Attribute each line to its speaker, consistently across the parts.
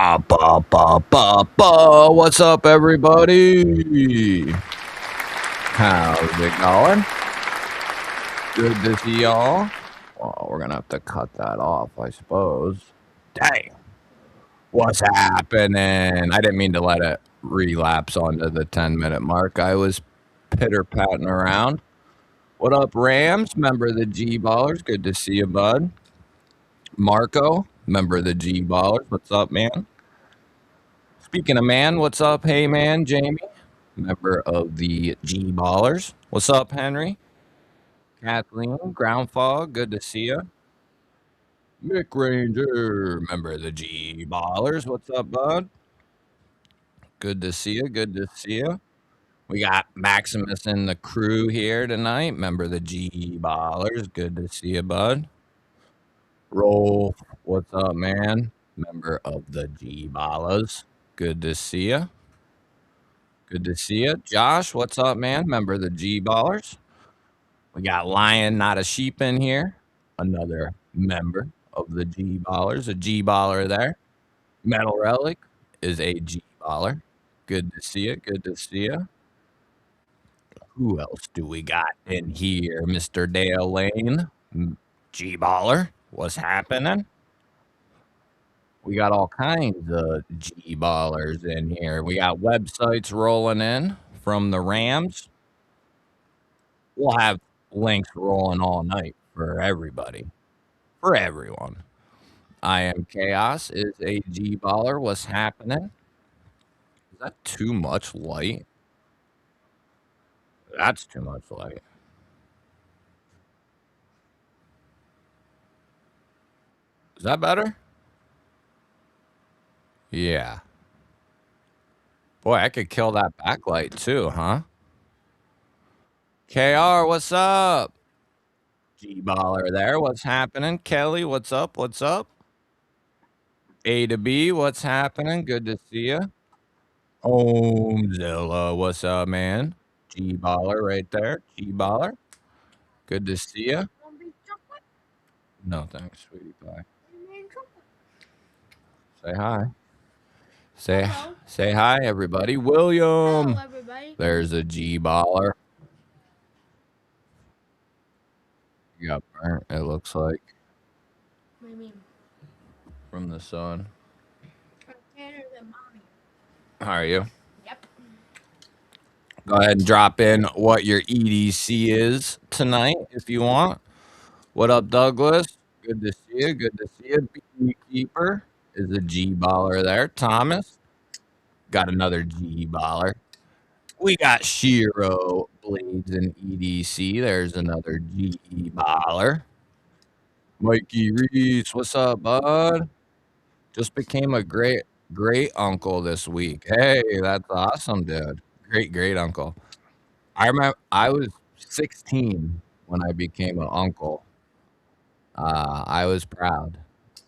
Speaker 1: Ba ba ba ba ba. What's up, everybody? How's it going? Good to see y'all. Well, we're gonna have to cut that off, I suppose. Dang, what's happening? I didn't mean to let it relapse onto the 10-minute mark. I was pitter-patting around. What up, Rams? Member of the G-Ballers. Good to see you, bud. Marco, member of the G-Ballers. What's up, man? Speaking of man, what's up? Hey, man, Jamie, member of the G Ballers. What's up, Henry? Kathleen, Ground Fog, good to see you. Mick Ranger, member of the G Ballers. What's up, bud? Good to see you. Good to see you. We got Maximus in the crew here tonight, member of the G Ballers. Good to see you, bud. Rolf, what's up, man? Member of the G Ballers. Good to see you. Good to see you. Josh, what's up, man? Member of the G Ballers. We got Lion, not a sheep in here. Another member of the G Ballers, a G Baller there. Metal Relic is a G Baller. Good to see you. Good to see you. Who else do we got in here? Mr. Dale Lane, G Baller. What's happening? We got all kinds of G Ballers in here. We got websites rolling in from the Rams. We'll have links rolling all night for everybody, for everyone. I am Chaos is a G baller. What's happening? Is that too much light? That's too much light. Is that better? Yeah. Boy, I could kill that backlight too, huh? KR, what's up? G baller there. What's happening? Kelly, what's up? What's up? A to B, what's happening? Good to see you. Homezilla, what's up, man? G baller right there. G baller. Good to see you. No, thanks, sweetie pie. Say hi. Say hi, everybody. William.
Speaker 2: Hello, everybody.
Speaker 1: There's a G baller. You got burnt, it looks like,
Speaker 2: What do you mean?
Speaker 1: from the sun.
Speaker 2: I'm tanner than mommy.
Speaker 1: How are you?
Speaker 2: Yep.
Speaker 1: Go ahead and drop in what your EDC is tonight if you want. What up, Douglas? Good to see you. Good to see you. Beekeeper is a G baller there. Thomas got another G baller. We got Shiro Blades and EDC. There's another G baller. Mikey Reese, what's up, bud? Just became a great uncle this week. Hey, that's awesome, dude. Great uncle. I remember I was 16 when I became an uncle. I was proud.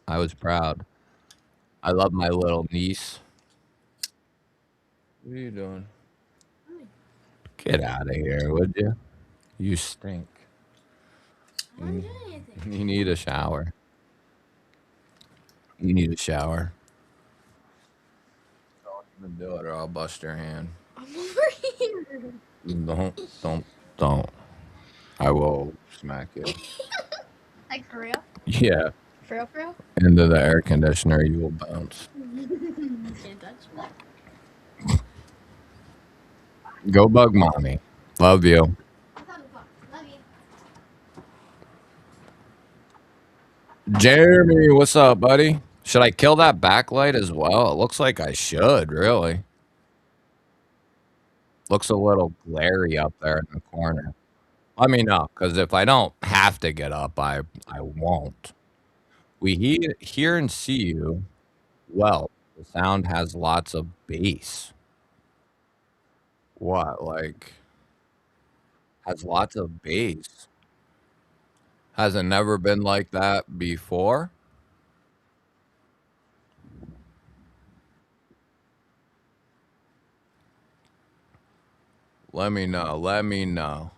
Speaker 1: I was proud. I love my little niece. What are you doing? Get out of here, would you? You stink.
Speaker 2: I didn't do anything.
Speaker 1: You need a shower. You need a shower. Don't even do it or I'll bust your hand.
Speaker 2: I'm over here.
Speaker 1: Don't. I will smack you.
Speaker 2: Like for real?
Speaker 1: Yeah.
Speaker 2: For real? For real?
Speaker 1: Into the air conditioner, you will bounce.
Speaker 2: You can't touch me.
Speaker 1: Go bug mommy. Love you.
Speaker 2: Love you.
Speaker 1: Jeremy, what's up, buddy? Should I kill that backlight as well? It looks like I should, really. Looks a little glary up there in the corner. Let me know, because if I don't have to get up, I won't. We hear and see you well. The sound has lots of bass. What, like, has lots of bass? Has it never been like that before? Let me know. Let me know.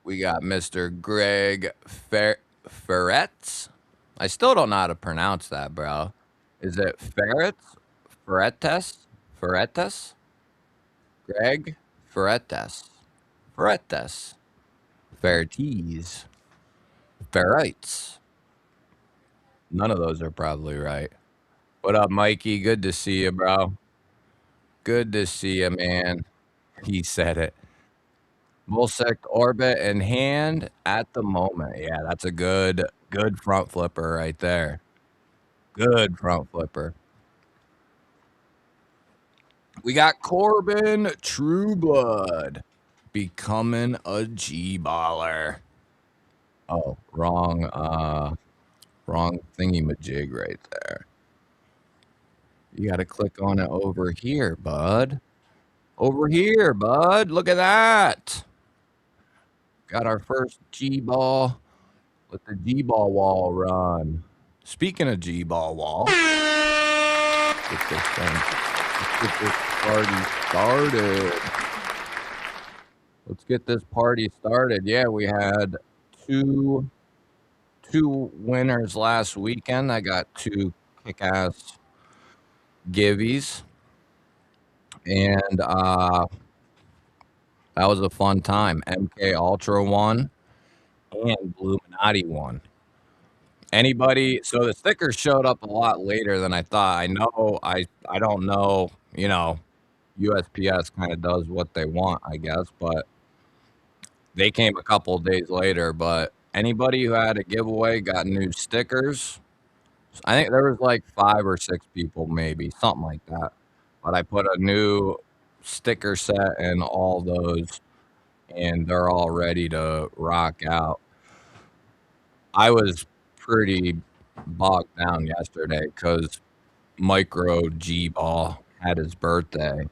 Speaker 1: We got Mr. Greg Ferrets. I still don't know how to pronounce that, bro. Is it ferrets? Ferretes? Ferretes? Greg? Ferretes. Ferretes. Ferretes. Ferrites. None of those are probably right. What up, Mikey? Good to see you, bro. Good to see you, man. He said it. Bullsect orbit in hand at the moment. Yeah, that's a good front flipper right there. Good front flipper. We got Corbin Trueblood becoming a G-baller. Oh, wrong thingy-majig right there. You got to click on it over here, bud. Over here, bud. Look at that. Got our first G-ball with the G-ball wall run. Speaking of G-ball wall, get this thing. Let's get this party started. Let's get this party started. Yeah, we had two winners last weekend. I got two kick-ass givvies, and that was a fun time. MK Ultra won and Illuminati won. Anybody? So the stickers showed up a lot later than I thought. I don't know. USPS kind of does what they want, I guess, but they came a couple of days later. But anybody who had a giveaway got new stickers. I think there was like 5 or 6 people, maybe something like that. But I put a new sticker set in all those, and they're all ready to rock out. I was pretty bogged down yesterday because Micro G Ball had his birthday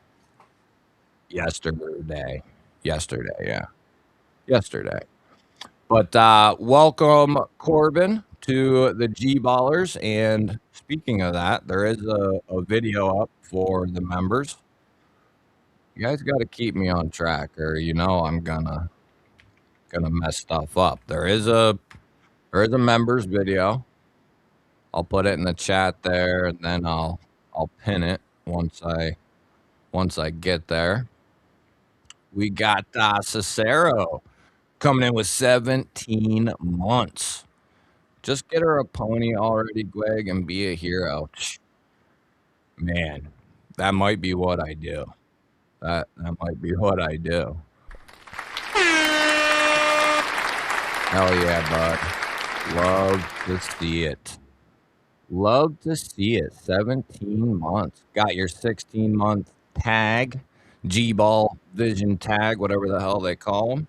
Speaker 1: yesterday. Yeah. Yesterday. But welcome, Corbin, to the G Ballers. And speaking of that, there is a video up for the members. You guys got to keep me on track, or I'm gonna mess stuff up. There is a members video. I'll put it in the chat there, and then I'll pin it once I get there. We got Cicero coming in with 17 months. Just get her a pony already, Greg, and be a hero. Man, that might be what I do. That might be what I do. Hell yeah, bud. Love to see it. Love to see it. 17 months. Got your 16-month tag. GBall Vision tag, whatever the hell they call them.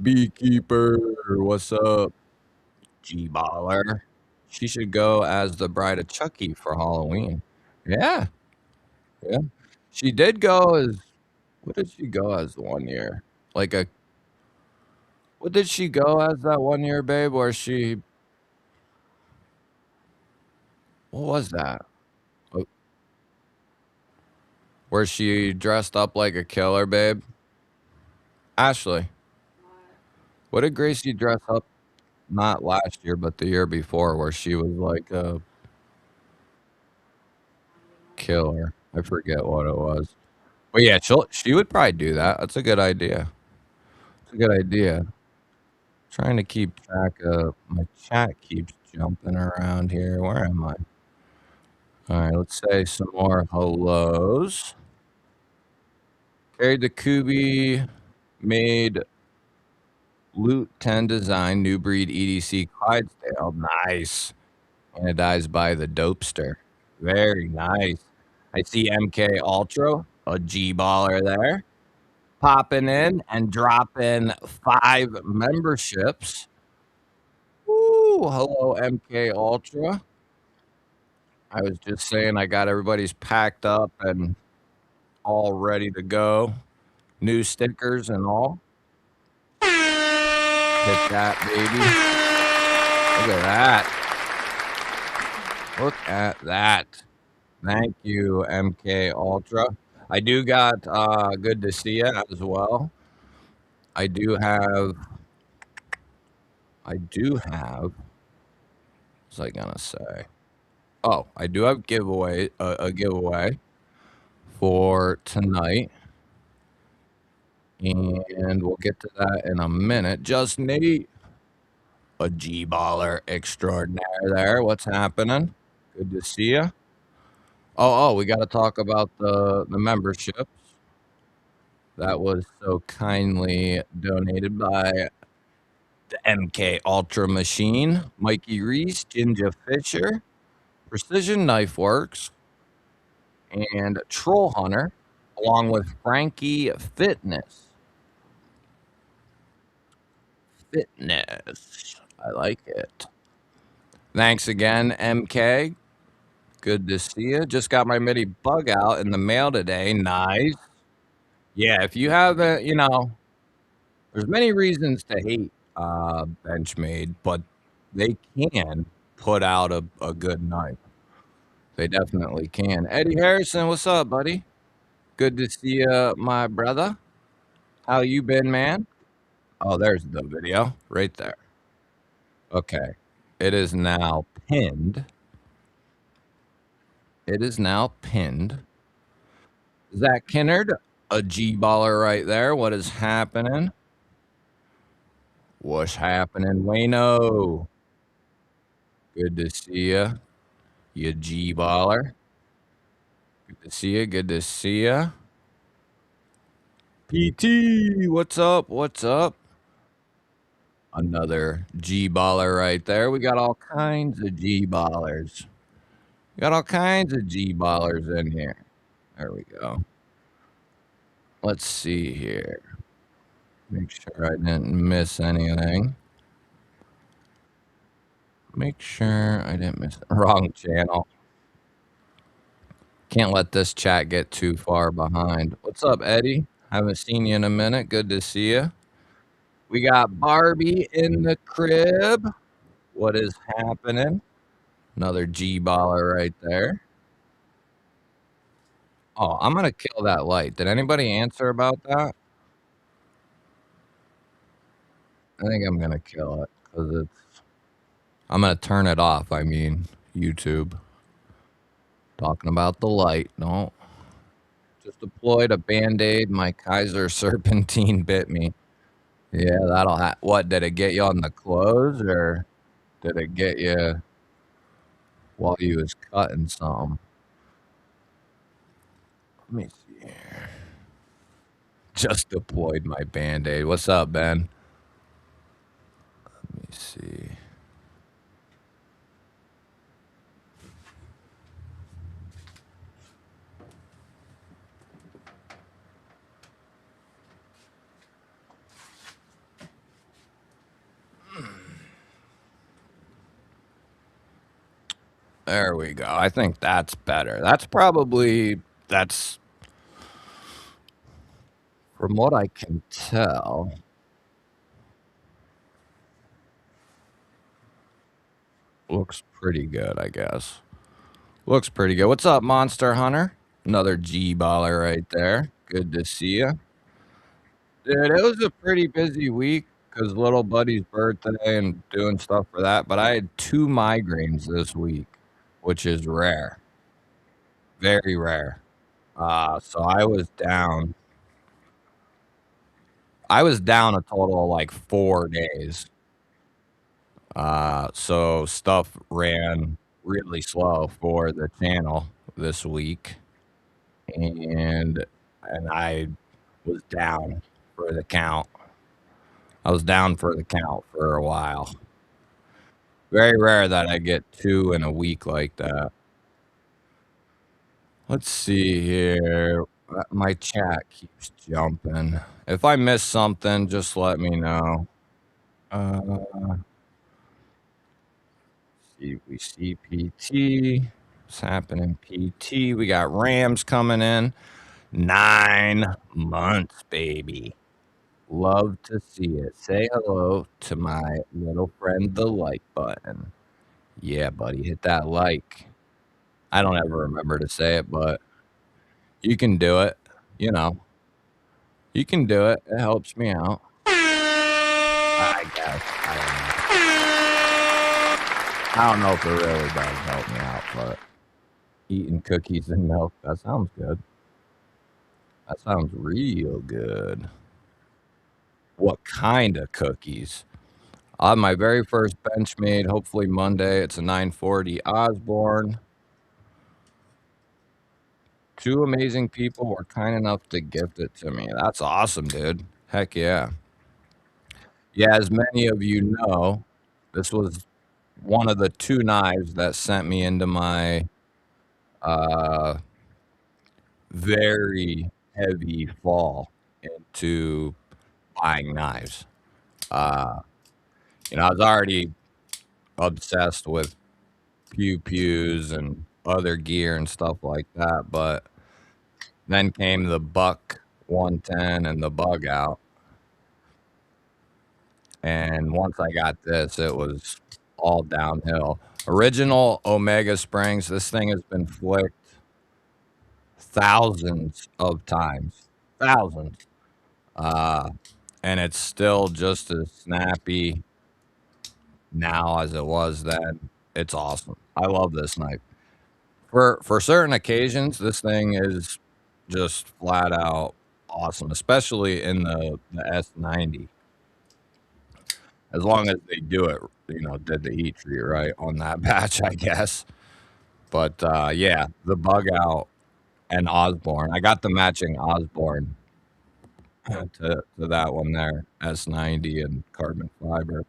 Speaker 1: Beekeeper, what's up? G-baller. She should go as the bride of Chucky for Halloween. Yeah. Yeah. She did go as, what did she go as 1 year? What did she go as that 1 year, babe? What was that? Oh, where she dressed up like a killer, babe? Ashley, what did Gracie dress up, not last year, but the year before, where she was like a killer? I forget what it was. But yeah, she would probably do that. That's a good idea. It's a good idea. Trying to keep track of my chat keeps jumping around here. Where am I? All right, let's say some more hellos. Carried the Kubi, made Loot 10 design, new breed EDC Clydesdale. Nice. Anodized by the Dopester. Very nice. I see MK Ultra, a G baller there, popping in and dropping 5 memberships. Ooh, hello, MK Ultra. I was just saying I got everybody's packed up and all ready to go. New stickers and all. Hit that, baby. Look at that. Look at that. Thank you, MK Ultra. I do got good to see you as well. I do have I do have. What was I gonna say? Oh, I do have a giveaway for tonight, and we'll get to that in a minute. Just Nate, a G baller extraordinaire. There, what's happening? Good to see you. We got to talk about the memberships that was so kindly donated by the MK Ultra Machine, Mikey Reese, Ginger Fisher, Precision Knife Works, and Troll Hunter, along with Frankie Fitness. Fitness. I like it. Thanks again, MK. Good to see you. Just got my mini bug out in the mail today. Nice. Yeah, if you haven't, there's many reasons to hate Benchmade, but they can put out a good knife. They definitely can. Eddie Harrison, what's up, buddy? Good to see you, my brother. How you been, man? Oh, there's the video right there. Okay. It is now pinned. It is now pinned. Zach Kinnard, a G baller right there. What is happening? What's happening, Wayno? Good to see you. You G baller. Good to see you. Good to see you. PT, what's up? What's up? Another G baller right there. We got all kinds of G ballers. We got all kinds of G ballers in here. There we go. Let's see here. Make sure I didn't miss anything. Make sure I didn't miss the wrong channel. Can't let this chat get too far behind. What's up, Eddie? Haven't seen you in a minute. Good to see you. We got Barbie in the crib. What is happening? Another G baller right there. Oh, I'm gonna kill that light. Did anybody answer about that? I think I'm gonna kill it because it's. I'm gonna turn it off. I mean, YouTube. Talking about the light. No. Just deployed a band-aid. My Kaiser Serpentine bit me. Yeah, that'll what, did it get you on the clothes or did it get you while you was cutting something? Let me see here. Just deployed my band-aid. What's up, Ben? Let me see. There we go. I think that's better. That's from what I can tell. Looks pretty good, I guess. Looks pretty good. What's up, Monster Hunter? Another G baller right there. Good to see you. Dude, it was a pretty busy week because little buddy's birthday and doing stuff for that. But I had 2 migraines this week, which is rare, very rare. So I was down. I was down a total of like 4 days. So stuff ran really slow for the channel this week, and I was down for the count. I was down for the count for a while. Very rare that I get 2 in a week like that. Let's see here. My chat keeps jumping. If I miss something, just let me know. We see PT. What's happening, PT? We got Rams coming in. 9 months, baby. Love to see it. Say hello to my little friend, the like button. Yeah, buddy, hit that like. I don't ever remember to say it, but you can do it. You can do it. It helps me out. I guess. I don't know if it really does help me out, but eating cookies and milk, that sounds good. That sounds real good. What kind of cookies? On my very first Benchmade, hopefully Monday, it's a 940 Osborne. Two amazing people were kind enough to gift it to me. That's awesome, dude. Heck yeah. Yeah, as many of you know, this was one of the two knives that sent me into my uh, very heavy fall into buying knives. Uh, I was already obsessed with pew pews and other gear and stuff like that, but then came the Buck 110 and the Bug Out. And once I got this, it was all downhill. Original Omega Springs, this thing has been flicked thousands of times. Thousands. Uh, and it's still just as snappy now as it was then. It's awesome. I love this knife. For certain occasions, this thing is just flat out awesome, especially in the S90. As long as they do it, did the heat treat right on that batch, I guess. But yeah, the Bug Out and Osborne. I got the matching Osborne to that one there, S90 and carbon fiber.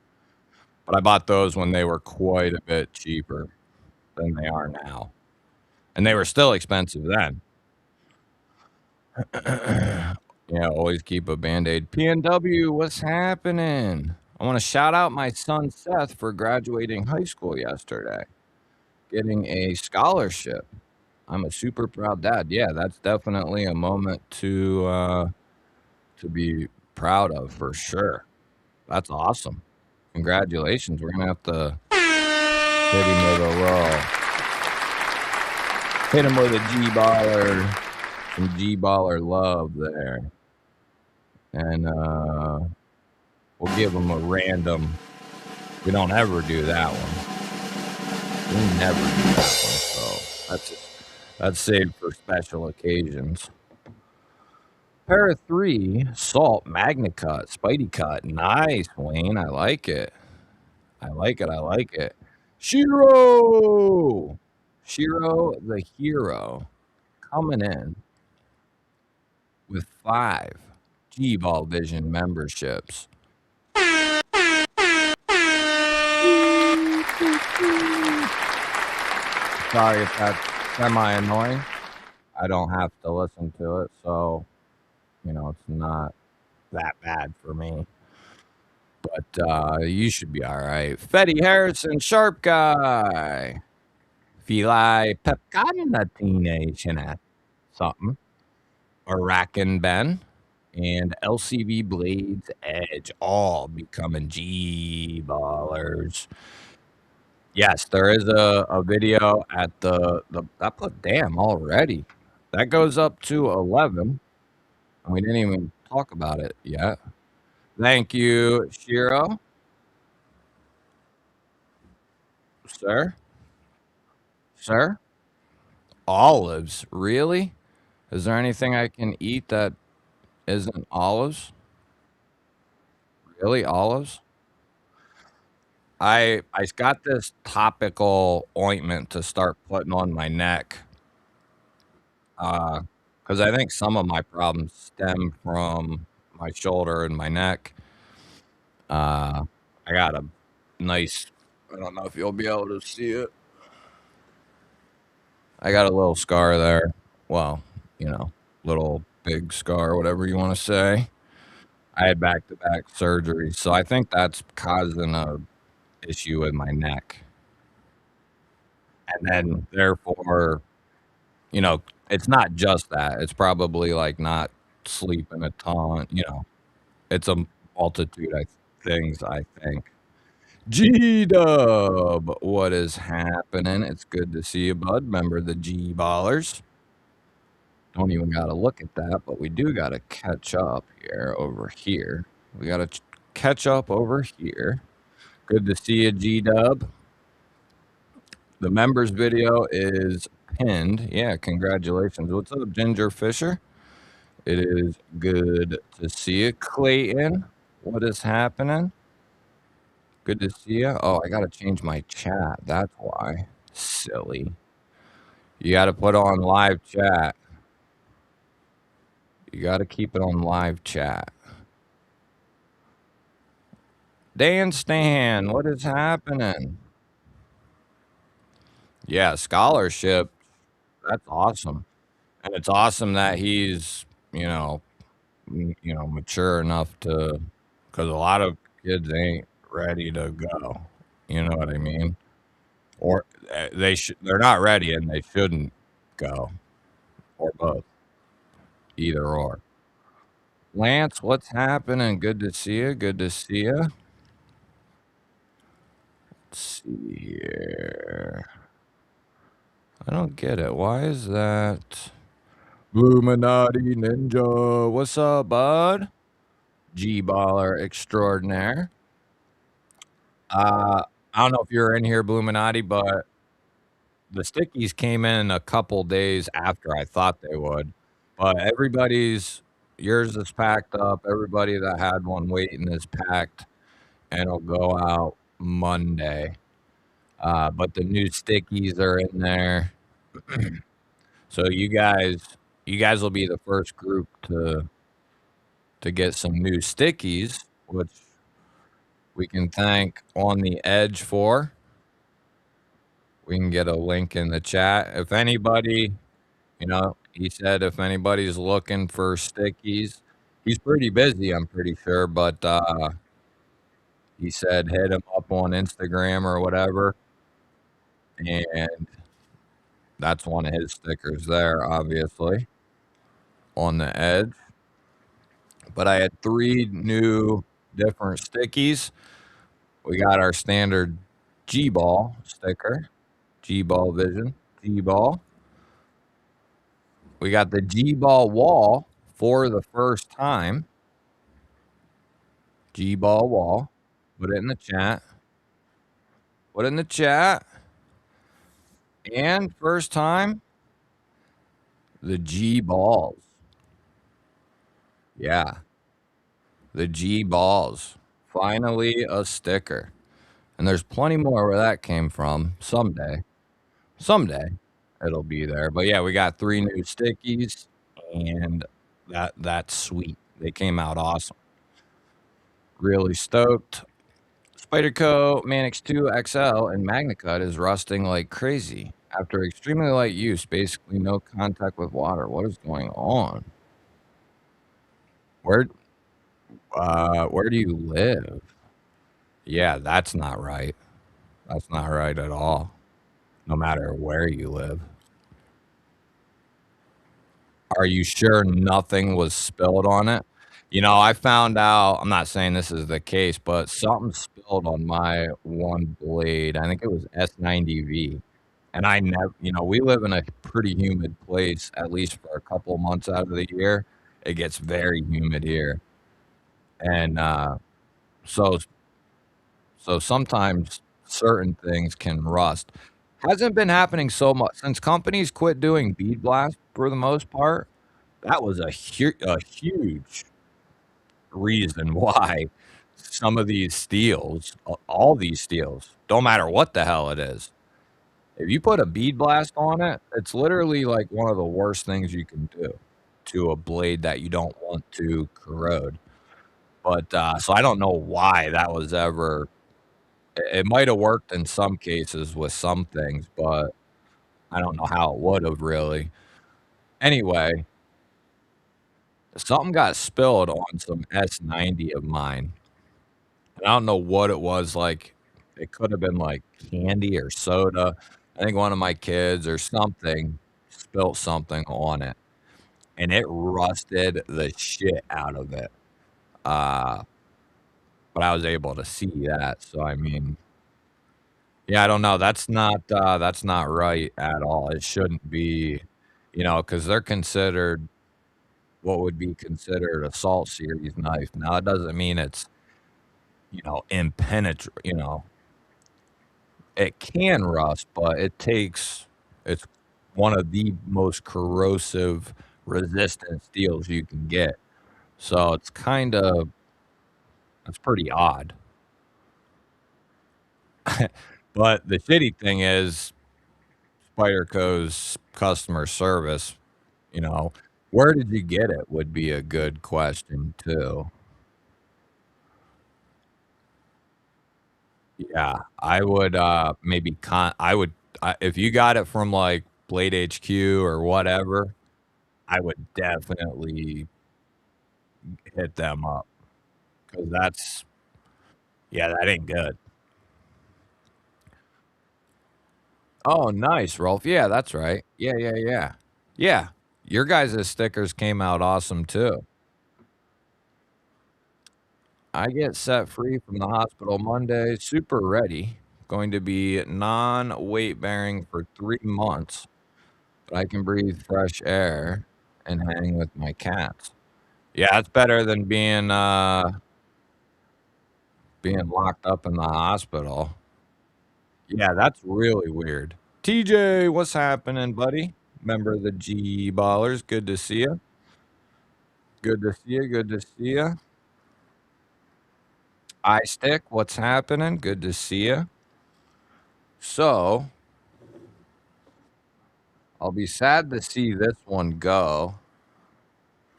Speaker 1: But I bought those when they were quite a bit cheaper than they are now. And they were still expensive then. Yeah, always keep a Band-Aid. PNW, what's happening? I want to shout out my son Seth for graduating high school yesterday, getting a scholarship. I'm a super proud dad. Yeah, that's definitely a moment to be proud of for sure. That's awesome. Congratulations. We're gonna have to hit him with a G baller, some G baller love there, and we'll give him a random. We don't ever do that one. We never do that one. So that's saved for special occasions. Para 3, Salt, Magna Cut, Spidey Cut. Nice, Wayne. I like it. I like it. Shiro the hero coming in with 5 GBall Vision memberships. Sorry if that's semi-annoying. I don't have to listen to it, so, it's not that bad for me. But you should be all right. Fetty Harrison, Sharp Guy. Feli Pepcotinatination something. Arakan Ben. And LCV Blades Edge all becoming G-ballers. Yes, there is a video at the that put damn already. That goes up to 11. And we didn't even talk about it yet. Thank you, Shiro. Sir? Sir? Olives? Really? Is there anything I can eat that isn't olives? Really? Olives? I got this topical ointment to start putting on my neck. Because I think some of my problems stem from my shoulder and my neck. I got a nice, I don't know if you'll be able to see it. I got a little scar there. Well, little big scar, whatever you want to say. I had back-to-back surgeries, so I think that's causing a issue with my neck. And then therefore, it's not just that. It's probably like not sleeping a ton, it's a multitude of things, I think. G-Dub, what is happening? It's good to see you, bud. Remember the G-Ballers. Don't even got to look at that, but we do got to catch up here over here. We got to catch up over here. Good to see you, G-Dub. The members video is pinned. Yeah, congratulations. What's up, Ginger Fisher? It is good to see you, Clayton. What is happening? Good to see you. Oh, I got to change my chat. That's why. Silly. You got to put on live chat. You got to keep it on live chat. Dan Stan, what is happening? Yeah, scholarship. That's awesome. And it's awesome that he's, mature enough to, because a lot of kids ain't ready to go. You know what I mean? Or they're not ready and they shouldn't go, or both, either or. Lance, what's happening? Good to see you. Good to see you. Let's see here. I don't get it. Why is that? Illuminati Ninja. What's up, bud? G-baller extraordinaire. I don't know if you're in here, Illuminati, but the stickies came in a couple days after I thought they would. But yours is packed up. Everybody that had one waiting is packed, and it'll go out Monday. But the new stickies are in there. So you guys will be the first group to get some new stickies, which we can thank On the Edge for. We can get a link in the chat. If anybody, he said if anybody's looking for stickies, he's pretty busy, I'm pretty sure, but he said hit him up on Instagram or whatever. And that's one of his stickers there, obviously, On the Edge. But I had 3 new different stickies. We got our standard GBall sticker, GBall Vision, GBall. We got the GBall wall for the first time. GBall wall. Put it in the chat. Put it in the chat. And first time, the G-balls. Yeah. The G-balls. Finally a sticker. And there's plenty more where that came from. Someday it'll be there. But yeah, we got 3 new stickies, and that's sweet. They came out awesome. Really stoked. Spyderco Manix 2 XL and MagnaCut is rusting like crazy. After extremely light use, basically no contact with water. What is going on? Where do you live? Yeah, that's not right. That's not right at all. No matter where you live. Are you sure nothing was spilled on it? I found out, I'm not saying this is the case, but something spilled on my one blade. I think it was S90V. And I never, we live in a pretty humid place, at least for a couple months out of the year. It gets very humid here. And so so sometimes certain things can rust. Hasn't been happening so much since companies quit doing bead blast for the most part. That was a huge reason why some of these steels, all these steels, don't matter what the hell it is. If you put a bead blast on it, it's literally like one of the worst things you can do to a blade that you don't want to corrode. But so I don't know why that was ever. It might have worked in some cases with some things, but I don't know how it would have really. Anyway, something got spilled on some S90 of mine. And I don't know what it was, like, it could have been, like, candy or soda. I think one of my kids or something spilt something on it, and it rusted the shit out of it. Uh, but I was able to see that, so, I mean, yeah, I don't know. That's not right at all. It shouldn't be, because they're considered what would be considered a Salt Series knife. Now, it doesn't mean it's impenetrable. It can rust, but it's one of the most corrosive resistant steels you can get. So it's pretty odd. But the shitty thing is Spyderco's customer service, you know, where did you get it would be a good question too. Yeah, I would maybe if you got it from like Blade HQ or whatever, I would definitely hit them up because yeah, that ain't good. Oh, nice, Rolf. Yeah, that's right. Yeah, yeah, yeah. Yeah. Your guys' stickers came out awesome too. I get set free from the hospital Monday, super ready. Going to be non weight bearing for 3 months, but I can breathe fresh air and hang with my cats. Yeah, it's better than being locked up in the hospital. Yeah, that's really weird. TJ, what's happening, buddy? Member of the G Ballers. Good to see you. Good to see you. Good to see you. I stick. What's happening? Good to see you. So, I'll be sad to see this one go,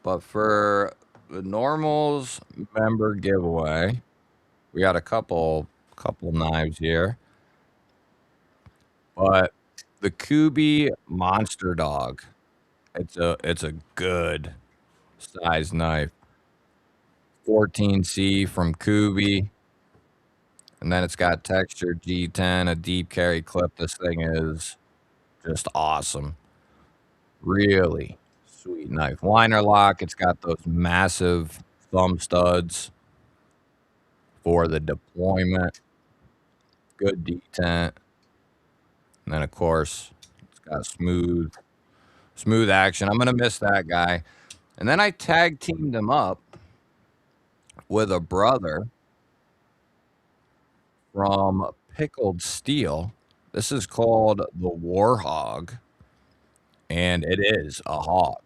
Speaker 1: but for the normals member giveaway, we got a couple knives here. But the Kubi Monster Dog, it's a good size knife. 14C from Kubi, and then it's got textured G10, a deep carry clip. This thing is just awesome. Really sweet knife. Liner lock. It's got those massive thumb studs for the deployment. Good detent. And then of course it's got smooth action. I'm gonna miss that guy. And then I tag teamed him up with a brother from Pickled Steel. This is called the Warhog, and it is a hog.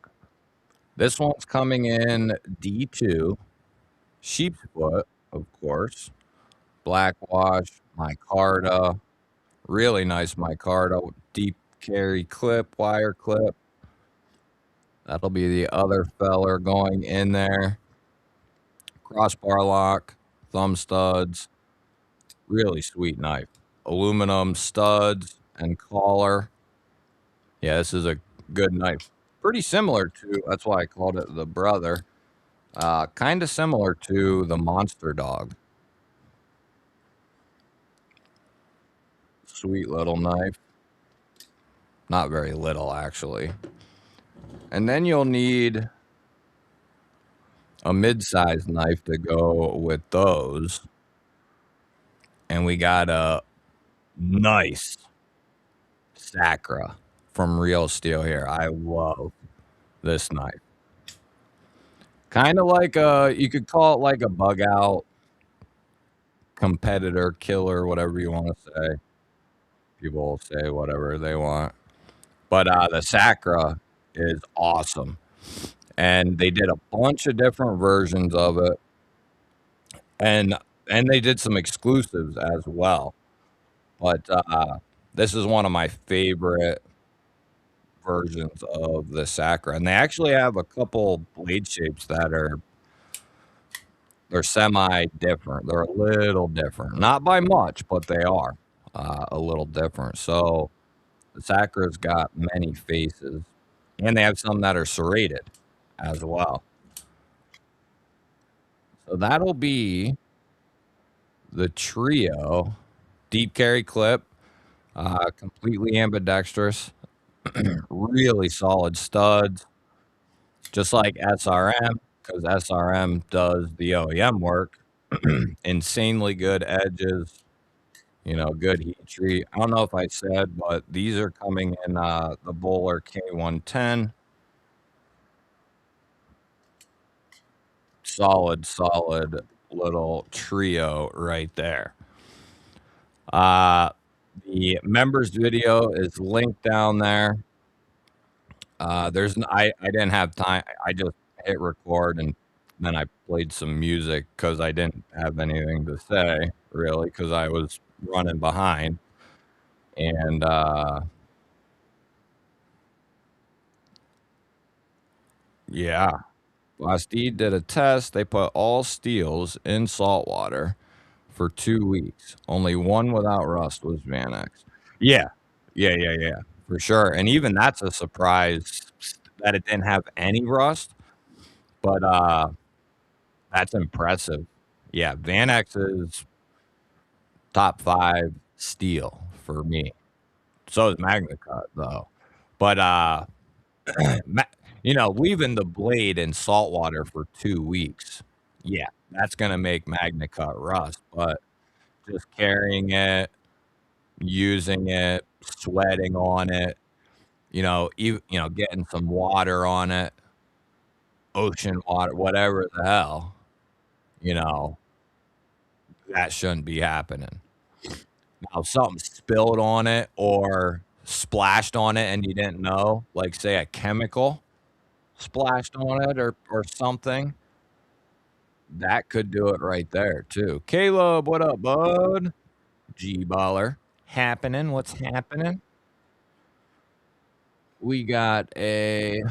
Speaker 1: This one's coming in D2, sheep's foot, of course, blackwash, micarta, really nice micarta, deep carry clip, wire clip. That'll be the other feller going in there. Crossbar lock, thumb studs, really sweet knife. Aluminum studs and collar. Yeah, this is a good knife. Pretty similar to, that's why I called it the brother. Kind of similar to the Monster Dog. Sweet little knife. Not very little, actually. And then you'll need a mid-sized knife to go with those. And we got a nice Sacra from Real Steel here. I love this knife. Kind of like you could call it like a bug out competitor, killer, whatever you want to say. People will say whatever they want. But the Sacra is awesome. And they did a bunch of different versions of it. And they did some exclusives as well. But this is one of my favorite versions of the Sacra. And they actually have a couple blade shapes that they're semi different. They're a little different. Not by much, but they are a little different. So the Sacra's got many faces. And they have some that are serrated as well. So that'll be the trio. Deep carry clip, completely ambidextrous, really solid studs, just like SRM, because SRM does the OEM work. Insanely good edges, good heat treat. I don't know if I said, but these are coming in the Bowler K110. Solid little trio right there. Uh, the members video is linked down there. I didn't have time. I just hit record and then I played some music because I didn't have anything to say really because I was running behind. And yeah, Bastide did a test. They put all steels in salt water for 2 weeks. Only one without rust was Van X. Yeah, yeah, for sure. And even that's a surprise that it didn't have any rust. But that's impressive. Yeah, Van X is top 5 steel for me. So is Magna Cut though. But ma leaving the blade in salt water for 2 weeks, yeah, that's gonna make Magna Cut rust, but just carrying it, using it, sweating on it, getting some water on it, ocean water, whatever the hell, you know, that shouldn't be happening. Now, if something spilled on it or splashed on it and you didn't know, like, say, a chemical splashed on it or something, that could do it right there too. Caleb, what up, bud? G-baller. Happening, what's happening? We got a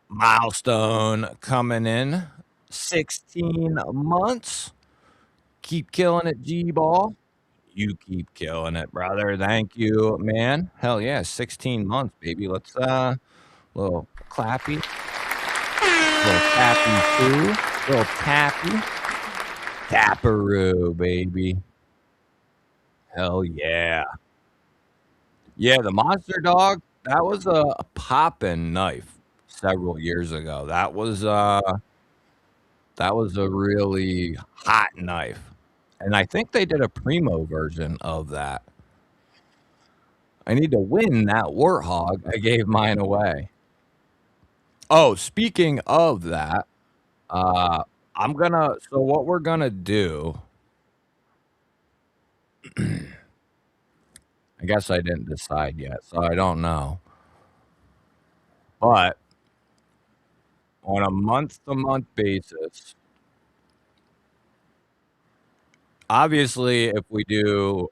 Speaker 1: milestone coming in. 16 months. Keep killing it, G-ball. You keep killing it, brother. Thank you, man. Hell yeah, 16 months, baby. Let's little clappy. Little tappy too. Little tappy. Taparoo, baby. Hell yeah. Yeah, the monster dog, that was a poppin' knife several years ago. That was a really hot knife. And I think they did a primo version of that. I need to win that warthog. I gave mine away. Oh, speaking of that, uh, so what we're gonna do, I guess I didn't decide yet, so I don't know. But on a month-to-month basis, obviously, if we do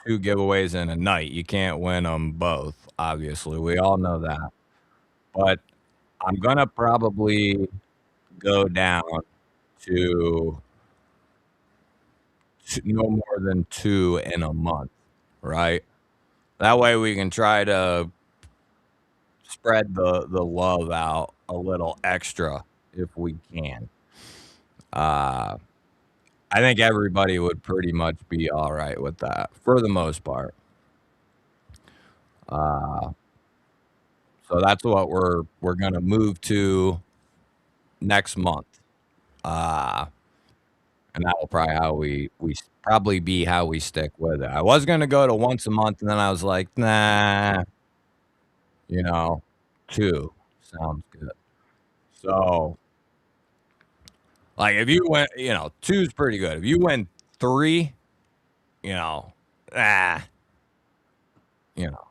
Speaker 1: 2 giveaways in a night, you can't win them both, obviously, we all know that. But I'm gonna probably go down to no more than 2 in a month, right? That way we can try to spread the love out a little extra if we can. Uh, I think everybody would pretty much be alright with that for the most part. Uh, so that's what we're gonna move to next month. Uh, and that will probably probably be how we stick with it. I was gonna go to once a month, and then I was like, "Nah, you know, 2 sounds good." So, like, if you went, 2 is pretty good. If you went 3, you know, ah, you know.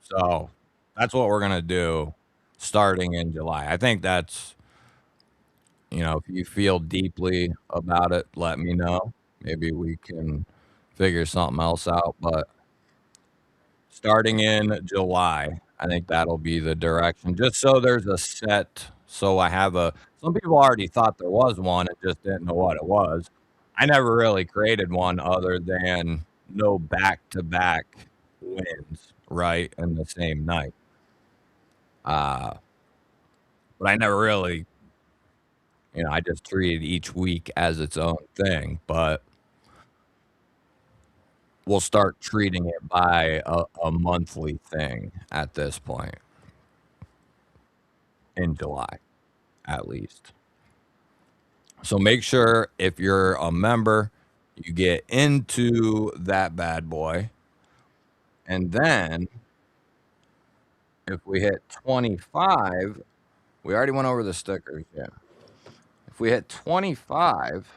Speaker 1: So, that's what we're gonna do starting in July. I think if you feel deeply about it, let me know. Maybe we can figure something else out, but starting in July, I think that'll be the direction. Just so there's a set, so I have some people already thought there was one and just didn't know what it was. I never really created one other than no back-to-back wins, right, in the same night. Uh, but I never really, I just treated each week as its own thing. But we'll start treating it by a monthly thing at this point in July, at least. So make sure if you're a member, you get into that bad boy. And then if we hit 25, we already went over the stickers. Yeah. If we hit 25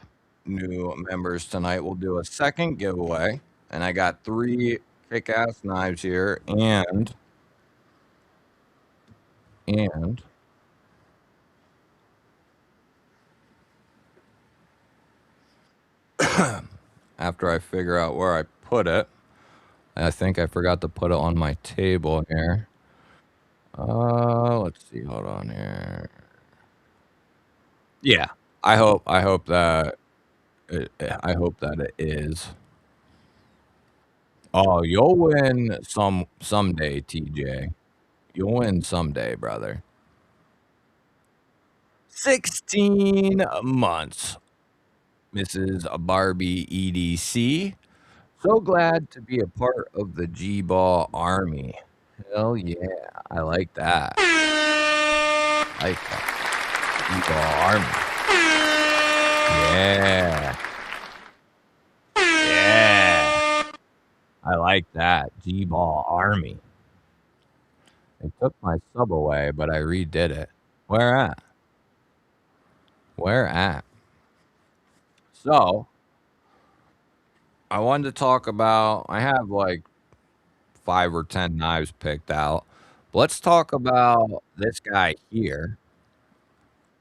Speaker 1: new members tonight, we'll do a second giveaway. And I got 3 kick-ass knives here, and after I figure out where I put it, I think I forgot to put it on my table here. Let's see. Hold on here. Yeah, I hope that I hope that it is. Oh, you'll win someday, TJ. You'll win someday, brother. 16 months, Mrs. Barbie EDC. So glad to be a part of the GBall Army. Hell yeah, I like that. I like that. GBall Army. Yeah. Yeah. I like that. GBall Army. They took my sub away, but I redid it. Where at? Where at? So, I wanted to talk about, I have like 5 or 10 knives picked out. Let's talk about this guy here,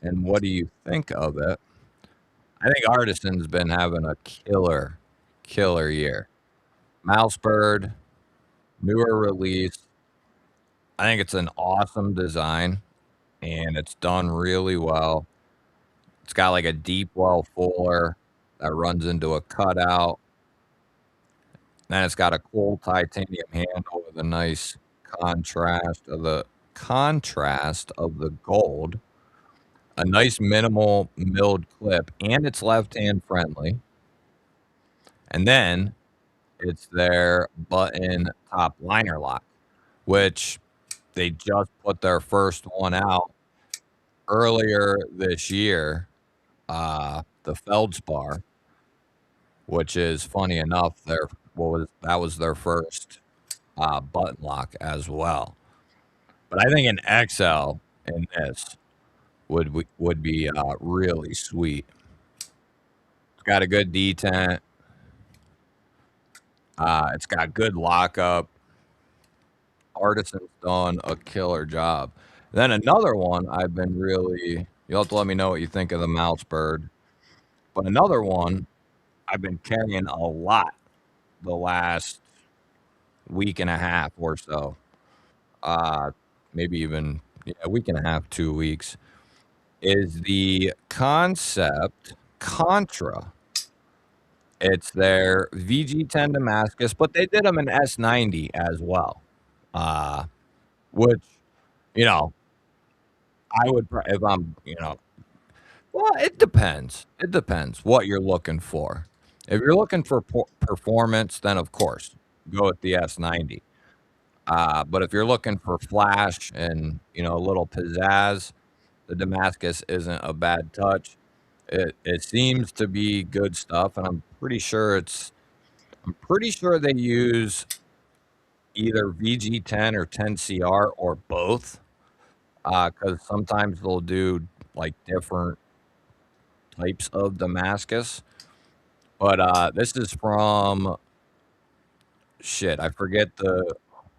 Speaker 1: and what do you think of it? I think Artisan's been having a killer year. Mousebird, newer release. I think it's an awesome design, and it's done really well. It's got like a deep well fuller that runs into a cutout. Then it's got a cool titanium handle with a nice contrast of the gold. A nice minimal milled clip, and it's left-hand friendly. And then it's their button top liner lock, which they just put their first one out earlier this year, the Feldspar, which is funny enough, that was their first button lock as well. But I think an XL in this would be really sweet. It's got a good detent. It's got good lockup. Artisan's done a killer job. Then another one I've been really. You'll have to let me know what you think of the Mousebird. But another one I've been carrying a lot the last week and a half or so. Uh, Maybe even a week and a half, 2 weeks. Is the Concept Contra. It's their VG10 Damascus, but they did them in S90 as well. Which, you know, I would, if I'm, well, it depends. It depends what you're looking for. If you're looking for performance, then of course, go with the S90. But if you're looking for flash and, a little pizzazz, the Damascus isn't a bad touch. It seems to be good stuff, and I'm pretty sure they use either VG10 or 10CR or both, because sometimes they'll do like different types of Damascus. But this is from shit. I forget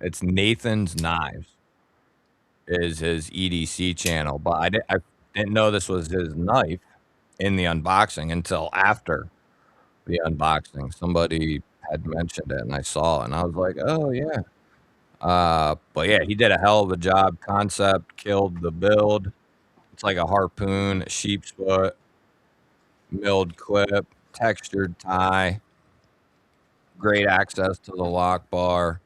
Speaker 1: it's Nathan's Knives is his EDC channel, but I didn't know this was his knife in the unboxing until after the unboxing. Somebody had mentioned it, and I saw it, and I was like, oh yeah. But yeah, he did a hell of a job. Concept killed the build. It's like a harpoon, sheep's foot, milled clip, textured tie, great access to the lock bar.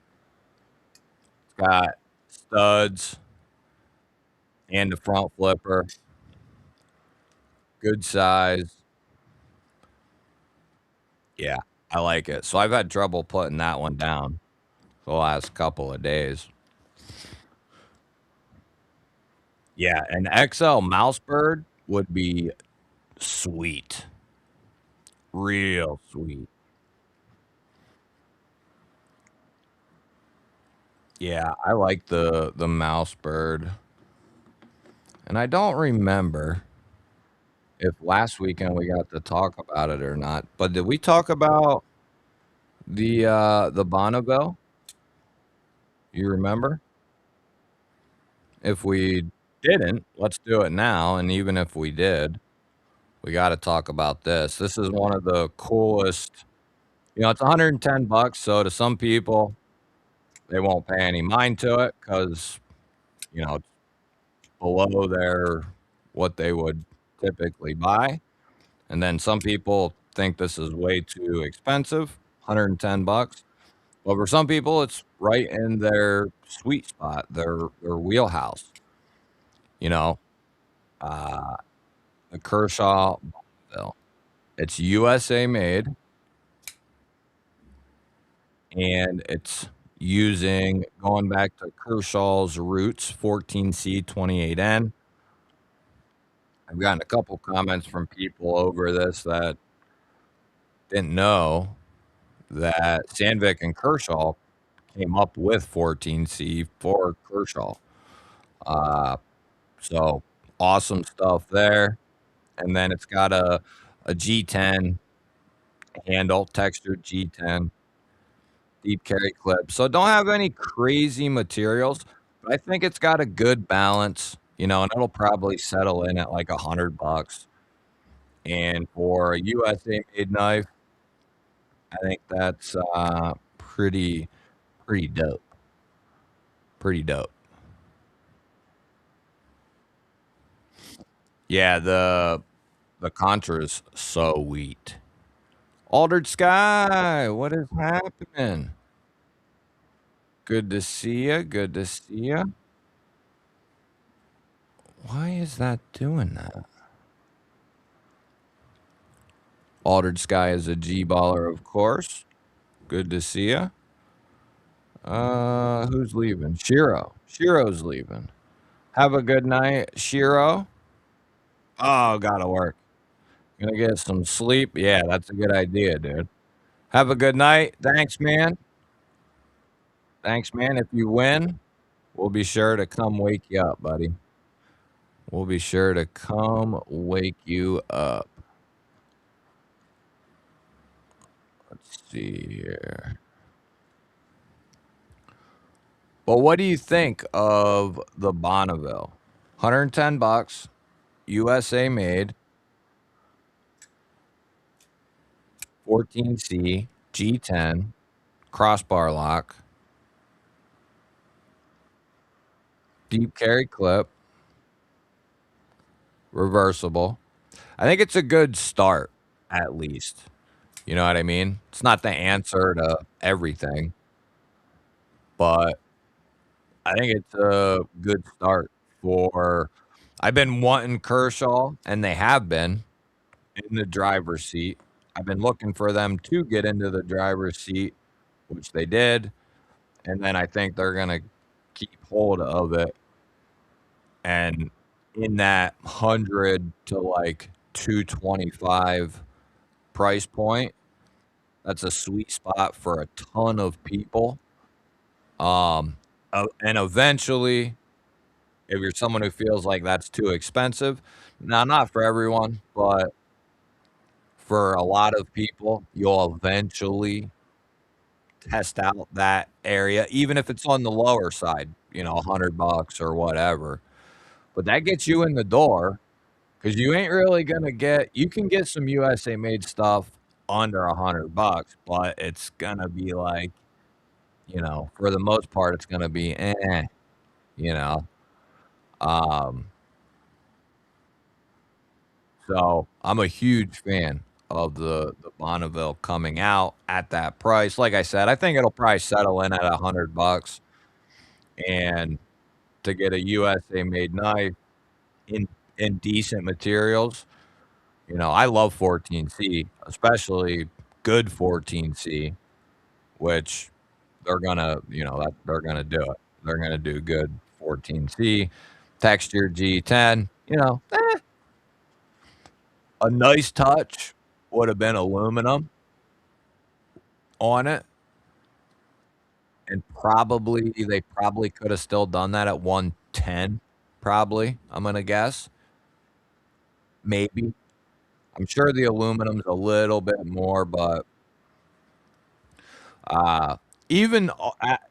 Speaker 1: It's got studs and a front flipper. Good size. Yeah, I like it. So I've had trouble putting that one down the last couple of days. Yeah, an XL Mousebird would be sweet. Real sweet. Yeah, I like the Mousebird. And I don't remember if last weekend we got to talk about it or not. But did we talk about the Bonneville? You remember? If we didn't, let's do it now. And even if we did, we got to talk about this. This is one of the coolest. It's 110 bucks. So to some people, they won't pay any mind to it because it's below their what they would typically buy. And then some people think this is way too expensive, 110 bucks. But for some people, it's right in their sweet spot, their wheelhouse. You know, uh, the Kershaw Bonneville. It's USA made, and it's using going back to Kershaw's roots, 14C28N. I've gotten a couple comments from people over this that didn't know that Sandvik and Kershaw came up with 14C for Kershaw. Uh, so awesome stuff there. And then it's got a G10 handle, textured G10, deep carry clip. So don't have any crazy materials, but I think it's got a good balance, and it'll probably settle in at like $100. And for a USA made knife, I think that's pretty dope. Pretty dope. Yeah, the Contra's so wheat. Altered Sky, what is happening? Good to see you. Good to see you. Why is that doing that? Altered Sky is a G baller, of course. Good to see you. Who's leaving? Shiro. Shiro's leaving. Have a good night, Shiro. Oh, gotta work. Gonna get some sleep. Yeah, that's a good idea, dude. Have a good night. Thanks, man. Thanks, man. If you win, we'll be sure to come wake you up, buddy. We'll be sure to come wake you up. Let's see here. Well, what do you think of the Bonneville? 110 bucks, USA made, 14C, G10, crossbar lock, deep carry clip, reversible. I think it's a good start, at least. You know what I mean? It's not the answer to everything, but I think it's a good start for. I've been wanting Kershaw, and they have been in the driver's seat. I've been looking for them to get into the driver's seat, which they did, and then I think they're gonna keep hold of it. And in that 100 to like 225 price point, that's a sweet spot for a ton of people. And eventually, if you're someone who feels like that's too expensive, now not for everyone, but for a lot of people, you'll eventually test out that area, even if it's on the lower side, $100 or whatever. But that gets you in the door because you ain't really gonna get. You can get some USA made stuff under $100, but it's gonna be like, for the most part, it's gonna be you know. Um, so I'm a huge fan of the Bonneville coming out at that price. Like I said, I think it'll probably settle in at $100, and to get a USA made knife in decent materials, I love 14C, especially good 14C, which they're gonna, that they're gonna do it. They're gonna do good 14C, texture G10. A nice touch would have been aluminum on it, and they probably could have still done that at 110. Probably, I'm gonna guess, maybe. I'm sure the aluminum's a little bit more, but uh, even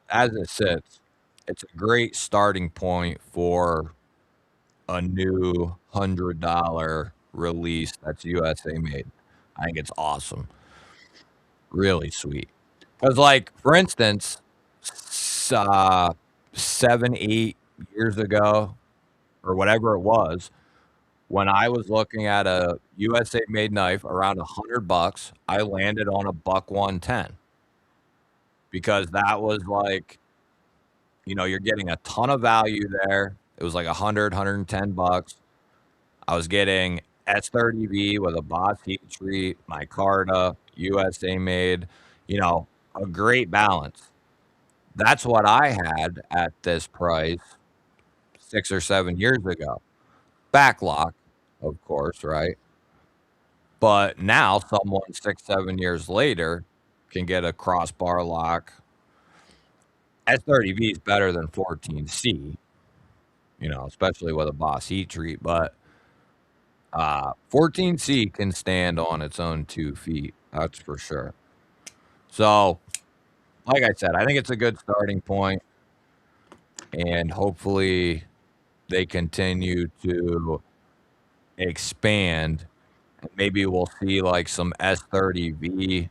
Speaker 1: as it sits, it's a great starting point for a new $100 release that's USA made. I think it's awesome. Really sweet. Because, like, for instance, 7, 8 years ago, or whatever it was, when I was looking at a USA made knife around $100, I landed on a buck 110 because that was like, you're getting a ton of value there. It was like 110 bucks. I was getting S30V with a Boss heat treat, micarta, USA made, a great balance. That's what I had at this price 6 or 7 years ago. Backlock, of course, right? But now someone 6, 7 years later can get a crossbar lock. S30V is better than 14C, especially with a Boss heat treat. But 14C can stand on its own 2 feet. That's for sure. So, like I said, I think it's a good starting point, and hopefully they continue to expand. And maybe we'll see like some S30V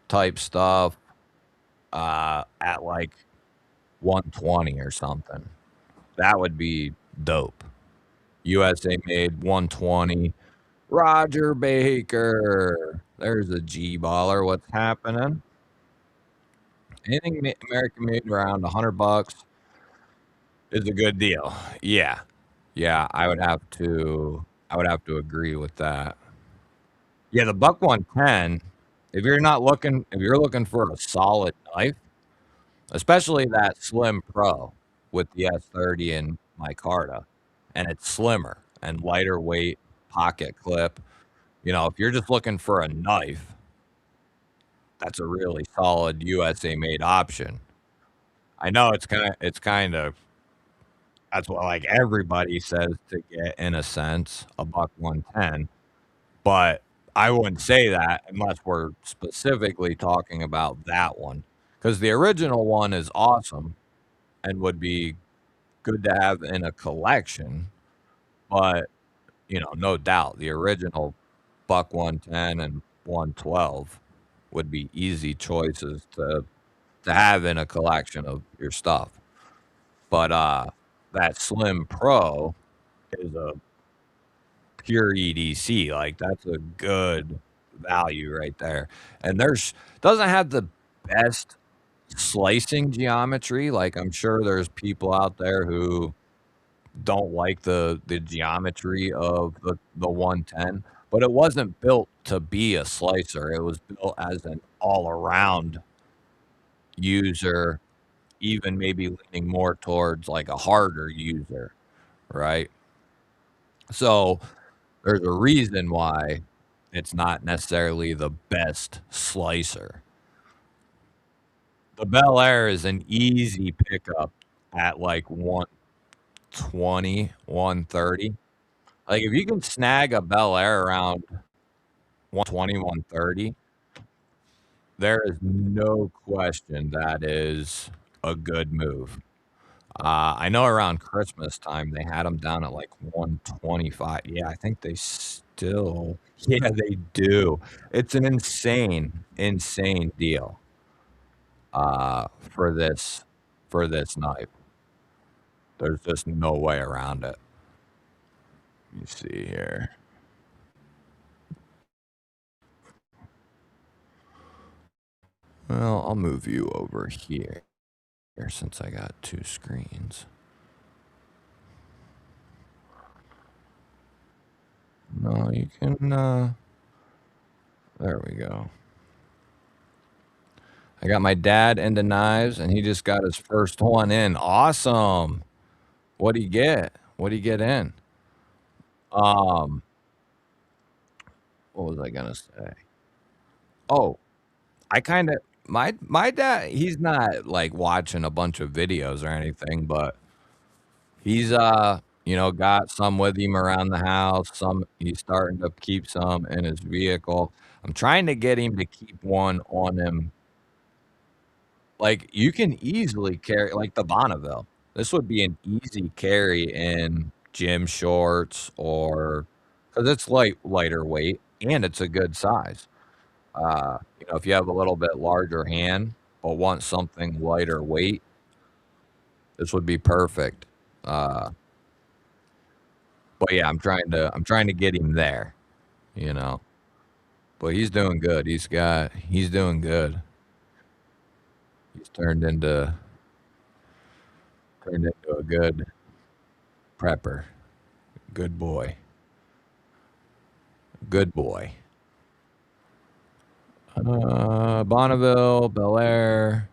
Speaker 1: type stuff at like 120 or something. That would be dope. USA made 120. Roger Baker. There's a G baller. What's happening? Anything American made around $100 is a good deal. Yeah. Yeah, I would have to agree with that. Yeah, the buck 110, if you're looking for a solid knife, especially that Slim Pro with the S30 and micarta, and it's slimmer and lighter weight, pocket clip. If you're just looking for a knife, that's a really solid USA made option. I know it's kind of that's what like everybody says to get in a sense a buck 110, but I wouldn't say that unless we're specifically talking about that one, because the original one is awesome and would be good to have in a collection. But no doubt the original buck 110 and 112 would be easy choices to have in a collection of your stuff. But that Slim Pro is a pure EDC. Like that's a good value right there. And there's doesn't have the best slicing geometry. Like I'm sure there's people out there who don't like the geometry of the 110, but it wasn't built to be a slicer. It was built as an all around user, even maybe leaning more towards like a harder user, right? So there's a reason why it's not necessarily the best slicer. The Bel Air is an easy pickup at like 120, 130. Like if you can snag a Bel Air around 120, 130, there is no question that is a good move. I know around Christmas time they had them down at like 125. Yeah, I think they still. Yeah, they do. It's an insane, insane deal. For this knife. There's just no way around it. Let me see here. Well, I'll move you over here since I got two screens. No, you can. There we go. I got my dad into knives, and he just got his first one in. Awesome. What'd he get? What'd he get in? Um, what was I gonna say? Oh, I kind of my dad. He's not like watching a bunch of videos or anything, but he's got some with him around the house, some he's starting to keep some in his vehicle. I'm trying to get him to keep one on him. Like, you can easily carry like the Bonneville. This would be an easy carry in gym shorts or because it's lighter weight and it's a good size. If you have a little bit larger hand but want something lighter weight, this would be perfect. Uh, but yeah, I'm trying to get him there, you know. But he's doing good. He's doing good. He's turned into a good prepper. Good boy. Good boy. Bonneville, Bel Air.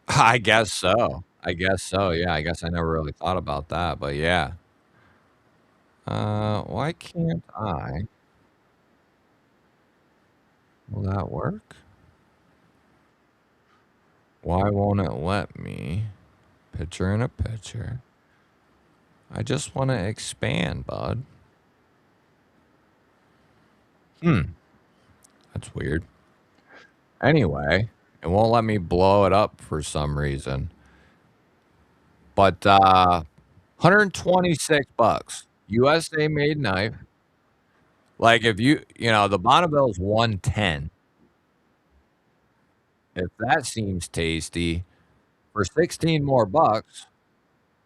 Speaker 1: I guess so. I guess so. Yeah, I guess I never really thought about that, but yeah. Why can't I? Will that work? Why won't it let me? Picture in a picture. I just want to expand, bud. That's weird. Anyway, it won't let me blow it up for some reason. But 126 bucks. USA made knife. Like if the Bonneville's 110. If that seems tasty for 16 more bucks,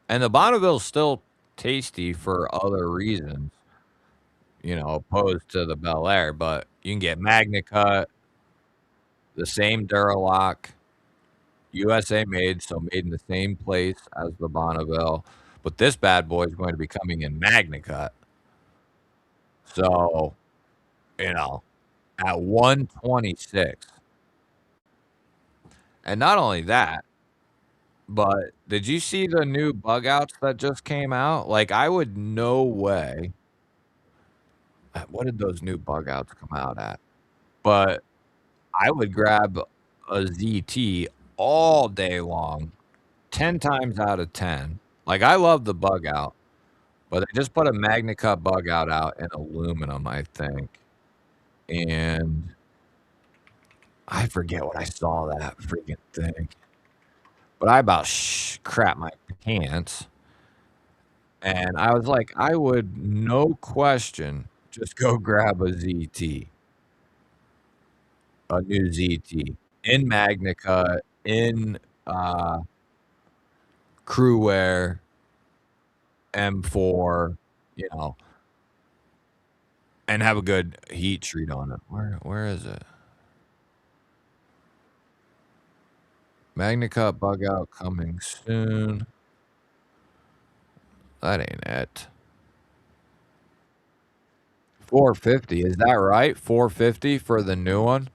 Speaker 1: and the Bonneville's still tasty for other reasons, opposed to the Bel Air, but you can get Magna Cut, the same Duralock, USA made, so made in the same place as the Bonneville. But this bad boy is going to be coming in Magna Cut. So, you know, at 126. And not only that, but did you see the new bug outs that just came out? Like, I would no way. What did those new bug outs come out at? But I would grab a ZT all day long, 10 times out of 10. Like, I love the bug out, but they just put a Magna Cut bug out in aluminum, I think. And I forget what I saw that freaking thing. But I about crap my pants. And I was like, I would no question just go grab a ZT, a new ZT in Magna Cut, in uh, crew wear, M4, you know, and have a good heat treat on it. Where is it? Magna Cut bug out coming soon. That ain't it. 450, is that right? 450 for the new one?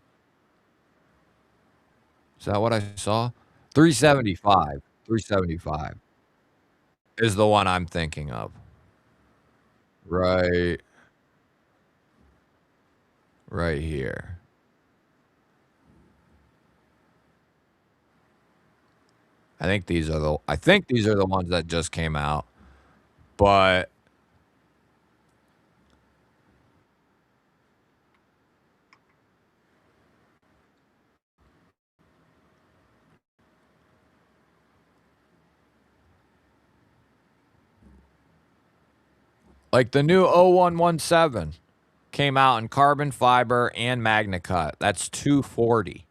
Speaker 1: Is that what I saw? 375. 375 is the one I'm thinking of. Right, right here. I think these are the ones that just came out. But like the new 0117 came out in carbon fiber and Magna Cut. That's 240.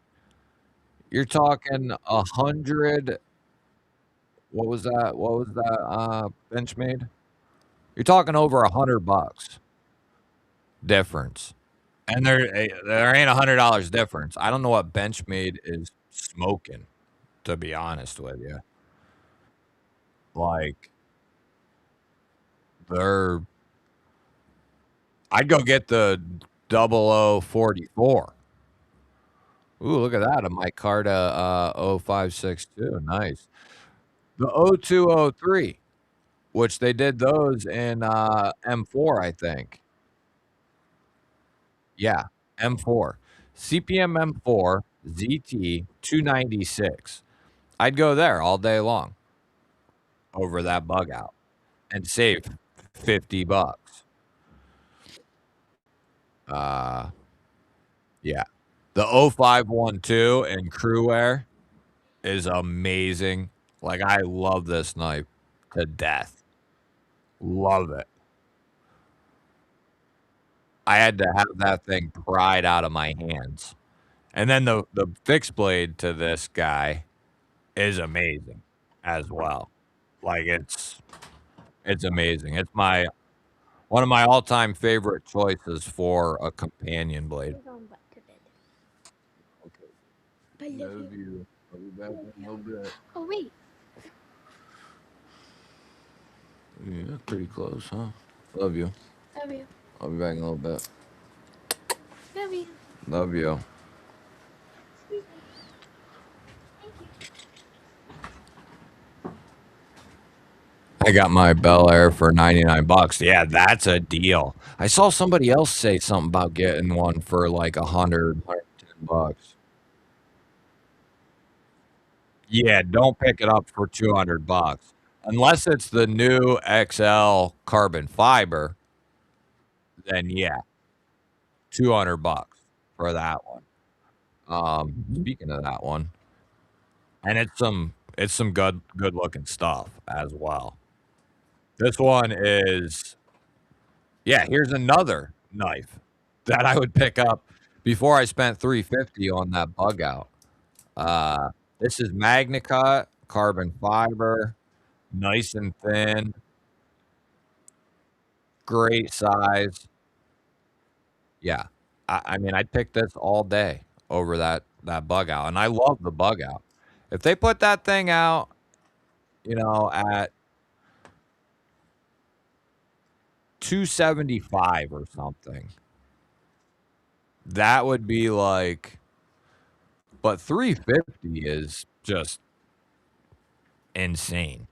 Speaker 1: You're talking 100. What was that? What was that Benchmade? You're talking over $100 difference. And there ain't $100 difference. I don't know what Benchmade is smoking, to be honest with you. Like they're I'd go get the 0044. Ooh, look at that. A micarta 0562. Nice. The 0203, which they did those in M4, I think. Yeah, M4. CPM M4 ZT 296. I'd go there all day long. over that bug out and save $50. Uh, yeah. The 0512 in crew wear is amazing. Like, I love this knife to death. Love it. I had to have that thing pried out of my hands. And then the fixed blade to this guy is amazing as well. Like, it's amazing. It's my one of my all-time favorite choices for a companion blade.
Speaker 2: We're going back to bed.
Speaker 1: Okay.
Speaker 2: I love you.
Speaker 1: I'll be back in a little bit.
Speaker 2: Oh wait.
Speaker 1: Yeah, pretty close, huh? Love you.
Speaker 2: Love you.
Speaker 1: I'll be back in a little bit.
Speaker 2: Love you.
Speaker 1: Love you.
Speaker 2: Excuse me. Thank you.
Speaker 1: I got my Bel Air for $99. Yeah, that's a deal. I saw somebody else say something about getting one for like 110 bucks. Yeah, don't pick it up for 200 bucks. Unless it's the new XL carbon fiber, then yeah, 200 bucks for that one. Speaking of that one, and it's some good looking stuff as well. This one is yeah, here's another knife that I would pick up before I spent 350 on that bug out. This is MagnaCut, carbon fiber, nice and thin, great size. Yeah. I mean, I'd pick this all day over that bug out, and I love the bug out. If they put that thing out, at 275 or something, that would be like but 350 is just insane.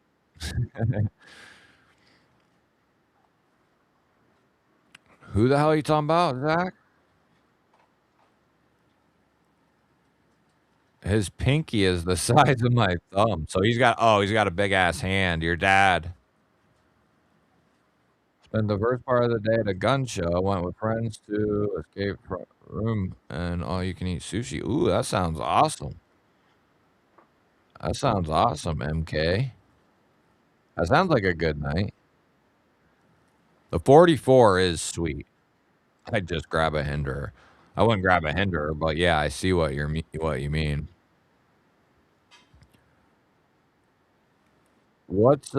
Speaker 1: Who the hell are you talking about, Zach? His pinky is the size of my thumb. So he's got a big ass hand. Your dad spent the first part of the day at a gun show. Went with friends to escape from room and all you can eat sushi. Ooh, that sounds awesome. That sounds awesome, MK. That sounds like a good night. The 44 is sweet. I'd just grab a hinderer. I wouldn't grab a hinderer, but yeah, I see what you mean. What's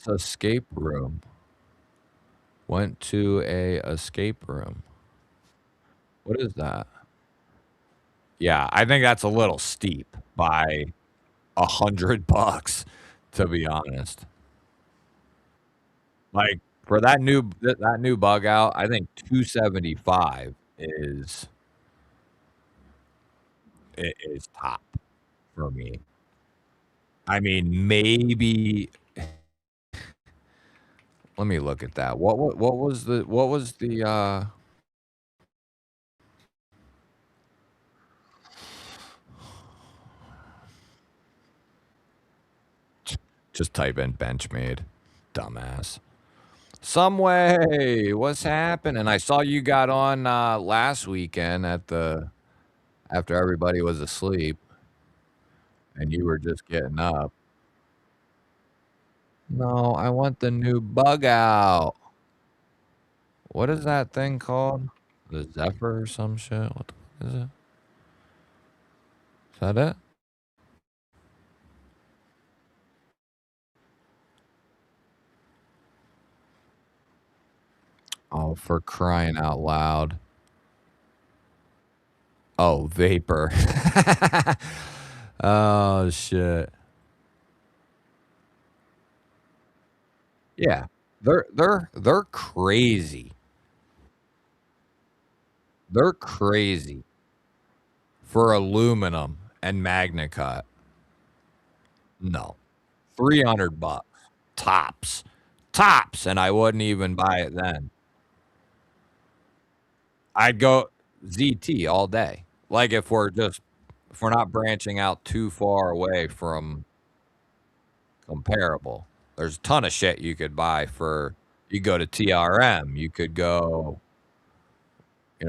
Speaker 1: escape room? Went to a escape room. What is that? Yeah, I think that's a little steep by $100, to be honest. Like for that new bug out, I think 275 is top for me. I mean, maybe let me look at that. What was the just type in Benchmade, dumbass. Some way, what's happening? I saw you got on last weekend after everybody was asleep and you were just getting up. No, I want the new bug out. What is that thing called? The Zephyr or some shit? What the fuck is it? Is that it? Oh, for crying out loud. Oh, vapor. Oh shit. Yeah. They're crazy. They're crazy for aluminum and MagnaCut. No. 300 bucks. Tops. Tops, and I wouldn't even buy it then. I'd go ZT all day. Like if we're not branching out too far away from comparable. There's a ton of shit you could buy for. You go to TRM. You could go,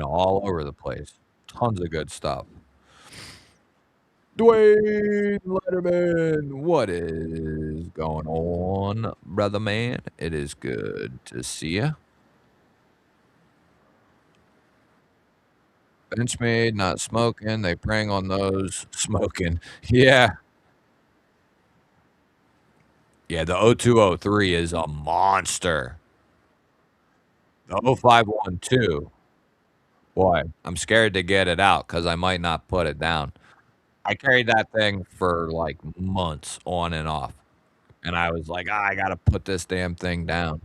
Speaker 1: all over the place. Tons of good stuff. Dwayne Letterman, what is going on, brother man? It is good to see you. Benchmade, not smoking. They preying on those smoking. Yeah. Yeah, the 0203 is a monster. The 0512, boy, I'm scared to get it out because I might not put it down. I carried that thing for like months on and off. And I was like, I got to put this damn thing down.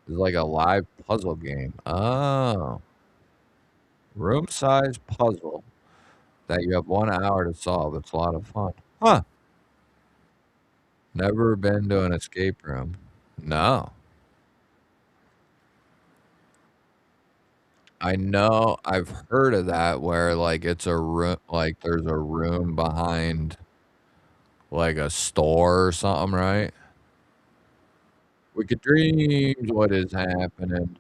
Speaker 1: It's like a live puzzle game. Oh, room size puzzle that you have 1 hour to solve. It's a lot of fun. Huh. Never been to an escape room. No. I know I've heard of that where like it's a room, like there's a room behind like a store or something, right? Wicked Dreams, what is happening?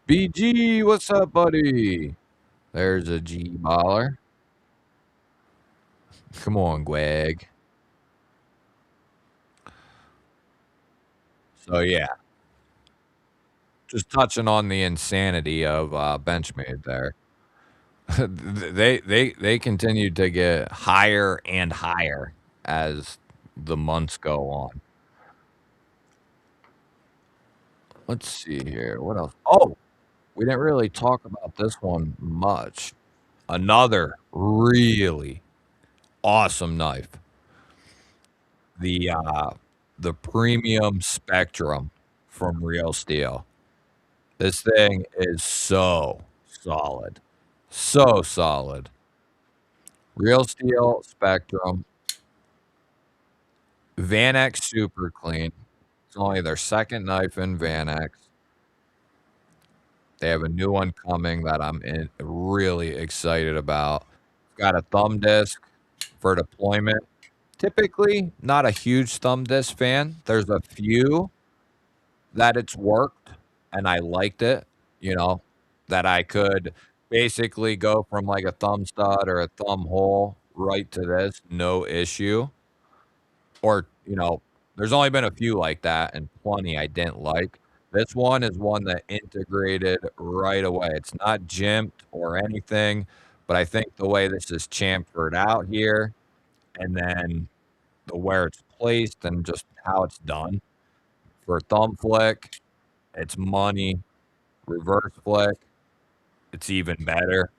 Speaker 1: BG, what's up, buddy? There's a G baller. Come on, Gwag. So yeah, just touching on the insanity of Benchmade there. They continue to get higher and higher as the months go on. Let's see here. What else? Oh, we didn't really talk about this one much. Another really awesome knife. The premium Spectrum from Real Steel. This thing is so solid. So solid. Real Steel Spectrum. Vanex Super Clean. It's only their second knife in Vanex. They have a new one coming that really excited about. Got a thumb disc for deployment. Typically, not a huge thumb disc fan. There's a few that it's worked and I liked it, that I could basically go from like a thumb stud or a thumb hole right to this, no issue. Or, there's only been a few like that and plenty I didn't like. This one is one that integrated right away. It's not jimped or anything, but I think the way this is chamfered out here and then where it's placed and just how it's done. For thumb flick, it's money. Reverse flick, it's even better.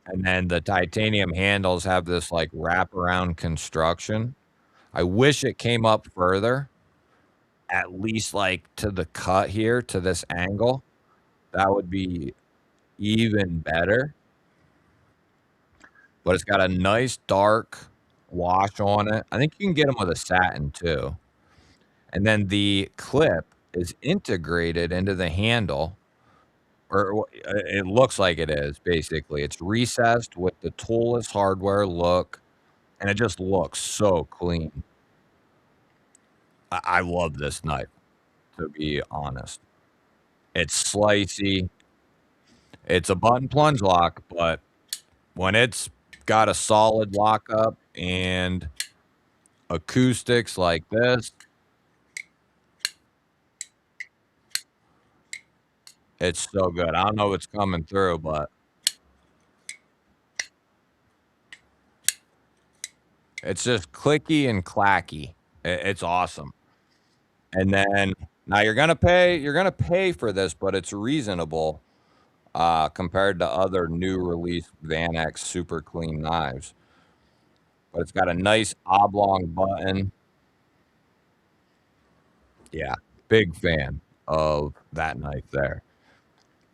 Speaker 1: And then the titanium handles have this like wraparound construction. I wish it came up further, at least like to the cut here, to this angle. That would be even better. But it's got a nice dark wash on it. I think you can get them with a satin too. And then the clip is integrated into the handle, or it looks like it is, basically. It's recessed with the toolless hardware look, and it just looks so clean. I love this knife, to be honest. It's slicey. It's a button plunge lock, but when it's got a solid lockup and acoustics like this, it's so good. I don't know what's coming through, but it's just clicky and clacky. It's awesome. And then now you're gonna pay for this, but it's reasonable compared to other new release Vanex super clean knives. But it's got a nice oblong button. Yeah, big fan of that knife there.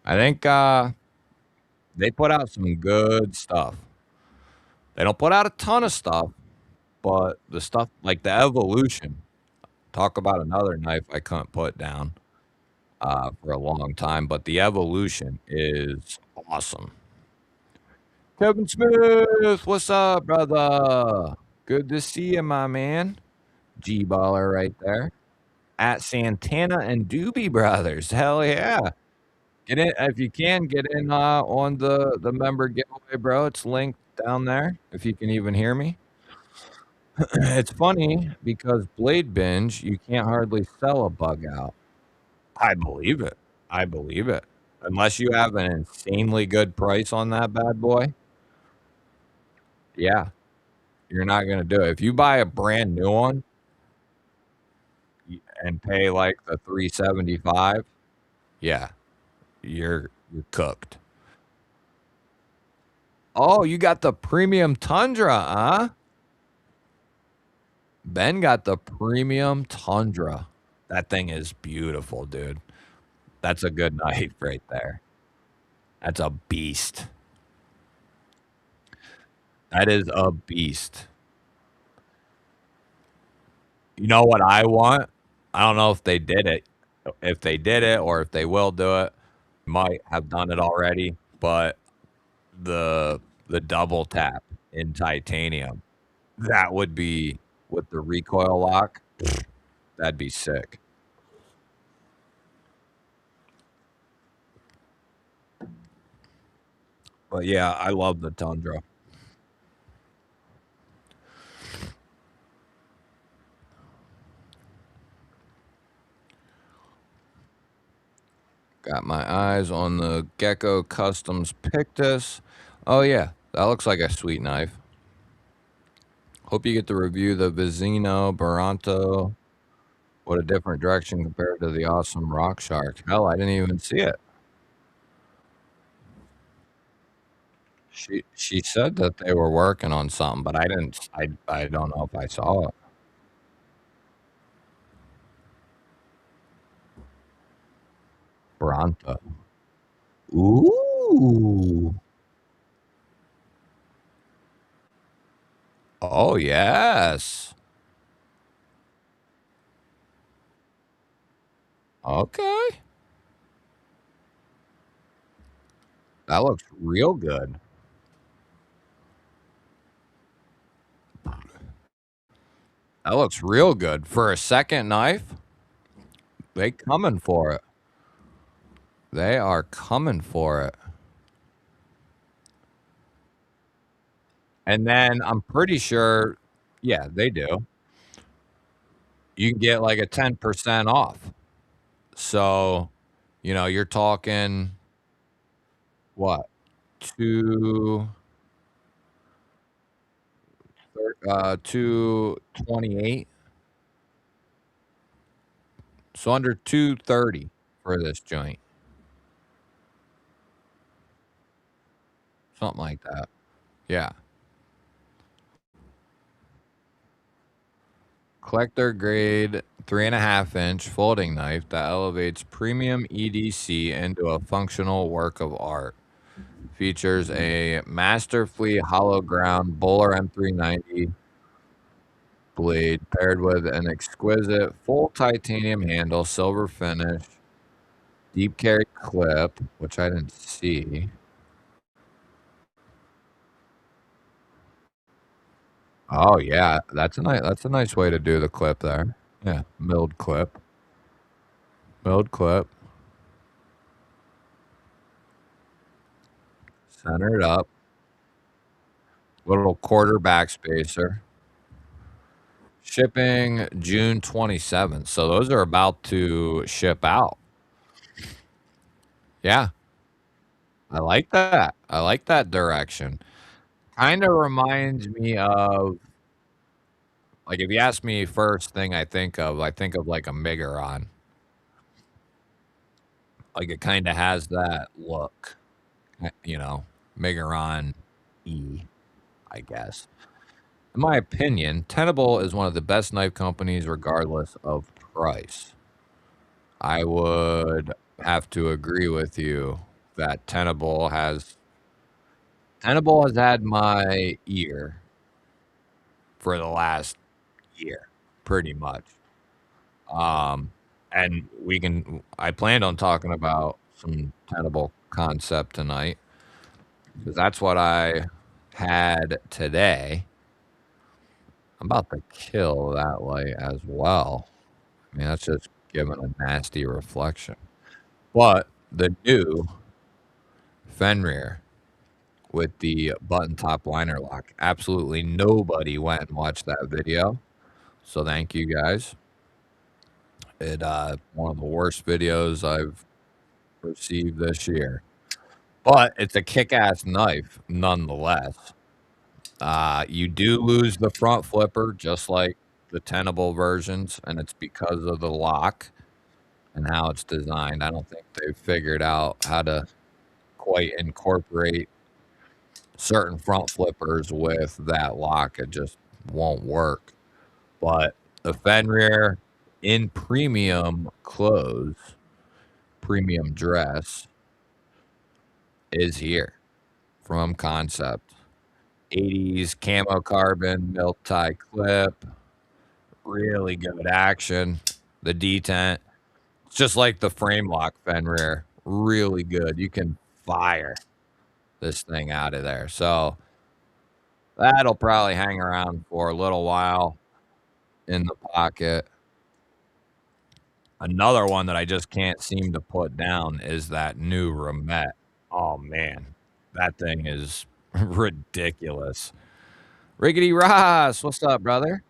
Speaker 1: I think they put out some good stuff. They don't put out a ton of stuff, but the stuff like the Evolution. Talk about another knife I couldn't put down for a long time, but the Evolution is awesome. Kevin Smith, what's up, brother? Good to see you, my man. G-baller right there. At Santana and Doobie Brothers. Hell yeah. Get in if you can, get in, on the member giveaway, bro. It's linked down there, if you can even hear me. It's funny because Blade Binge, you can't hardly sell a bug out. I believe it. I believe it. Unless you have an insanely good price on that bad boy, yeah, you're not gonna do it. If you buy a brand new one and pay like the 375, yeah, you're cooked. Oh, you got the premium Tundra, huh? Ben got the premium Tundra. That thing is beautiful, dude. That's a good knife right there. That's a beast. That is a beast. You know what I want? I don't know if they did it. If they did it or if they will do it, might have done it already, but the the double tap in titanium, that would be with the recoil lock, that'd be sick. But yeah, I love the Tundra. Got my eyes on the Gecko Customs Pictus. Oh yeah, that looks like a sweet knife. Hope you get to review the Vizino Baranto. What a different direction compared to the awesome Rock Shark. Hell, I didn't even see it. She said that they were working on something, but I didn't. I don't know if I saw it. Baranto. Ooh. Oh yes. Okay. That looks real good. That looks real good for a second knife. They coming for it. They are coming for it. And then I'm pretty sure, yeah, they do. You can get like a 10% off. So, you're talking what? Two 228. So under 230 for this joint. Something like that. Yeah. Collector grade 3.5-inch folding knife that elevates premium EDC into a functional work of art. Features a masterfully hollow ground Bowler M390 blade paired with an exquisite full titanium handle, silver finish, deep carry clip, which I didn't see. Oh yeah, that's a nice way to do the clip there. Yeah, milled clip. Milled clip. Centered up. Little quarter backspacer. Shipping June 27th. So those are about to ship out. Yeah, I like that. I like that direction. Kinda reminds me of like, if you ask me first thing I think of, like, a Megaron. Like, it kinda has that look, Megaron E, I guess. In my opinion, Tenable is one of the best knife companies regardless of price. I would have to agree with you that Tenable has had my ear for the last year, pretty much. Um, and I planned on talking about some Tenable concept tonight because that's what I had today. I'm about to kill that light as well. I mean, that's just giving a nasty reflection. But the new Fenrir with the button top liner lock, absolutely nobody went and watched that video. So thank you guys. It one of the worst videos I've received this year. But it's a kick-ass knife nonetheless. You do lose the front flipper just like the tenable versions, and it's because of the lock and how it's designed. I don't think they've figured out how to quite incorporate certain front flippers with that lock. It just won't work. But the Fenrir in premium clothes, premium dress is here from Concept. 80s camo carbon, milk tie clip, really good action. The detent, it's just like the frame lock Fenrir, really good. You can fire this thing out of there. So that'll probably hang around for a little while in the pocket. Another one that I just can't seem to put down is that new Remet. Oh man, that thing is ridiculous. Riggedy Ross, what's up, brother?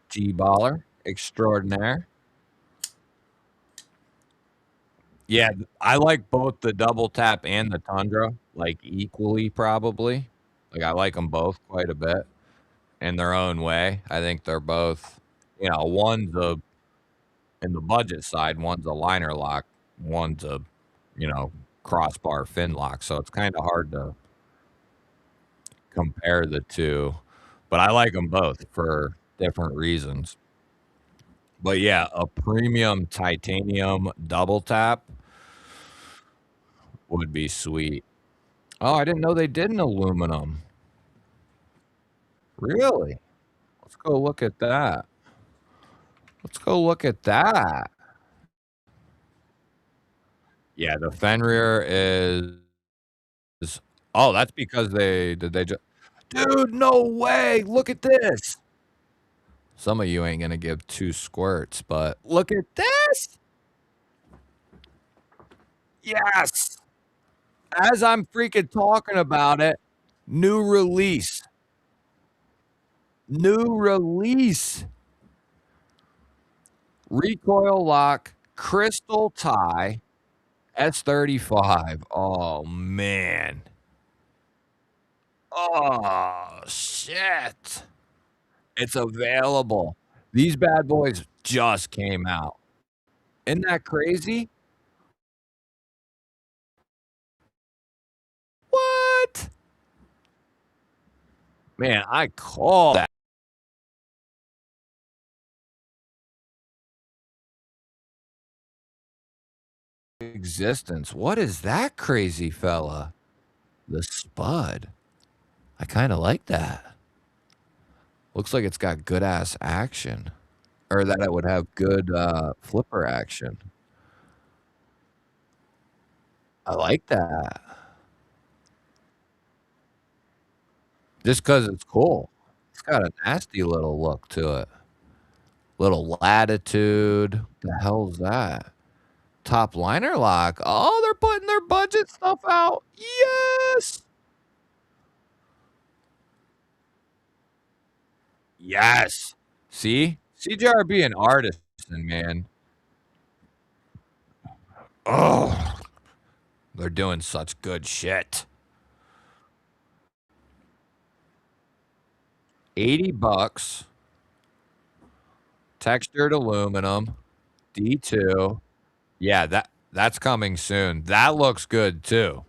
Speaker 1: G-baller extraordinaire. Yeah, I like both the double tap and the Tundra, like, equally probably. Like, I like them both quite a bit in their own way. I think they're both, one's a in the budget side, one's a liner lock, one's a, you know, crossbar fin lock, so it's kinda hard to compare the 2, but I like them both for different reasons. But, yeah, a premium titanium double tap would be sweet. Oh, I didn't know they did an aluminum. Really? Let's go look at that. Let's go look at that. Yeah, the Fenrir is oh, that's because they just dude, no way! Look at this! Some of you ain't gonna give 2 squirts, but look at this! Yes! As I'm freaking talking about it, new release. New release. Recoil lock, crystal tie, S35. Oh, man. Oh, shit. It's available. These bad boys just came out. Isn't that crazy? What? Man, I call that existence. What is that crazy fella? The Spud. I kinda like that. Looks like it's got good ass action. Or that it would have good, flipper action. I like that. Just 'cause it's cool. It's got a nasty little look to it. Little latitude. The hell's that? Top liner lock. Oh, they're putting their budget stuff out. Yes! Yes! See? CJRB an artisan, man. Oh, they're doing such good shit. $80, textured aluminum, D2. Yeah, that's coming soon. That looks good too,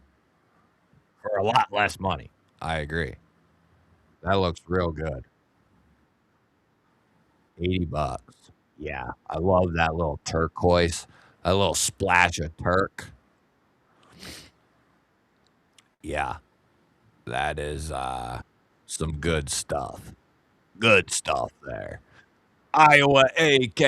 Speaker 1: for a lot less money. I agree. That looks real good. $80. Yeah, I love that little turquoise, a little splash of turk. Yeah, that is, some good stuff. Good stuff there. Iowa AK,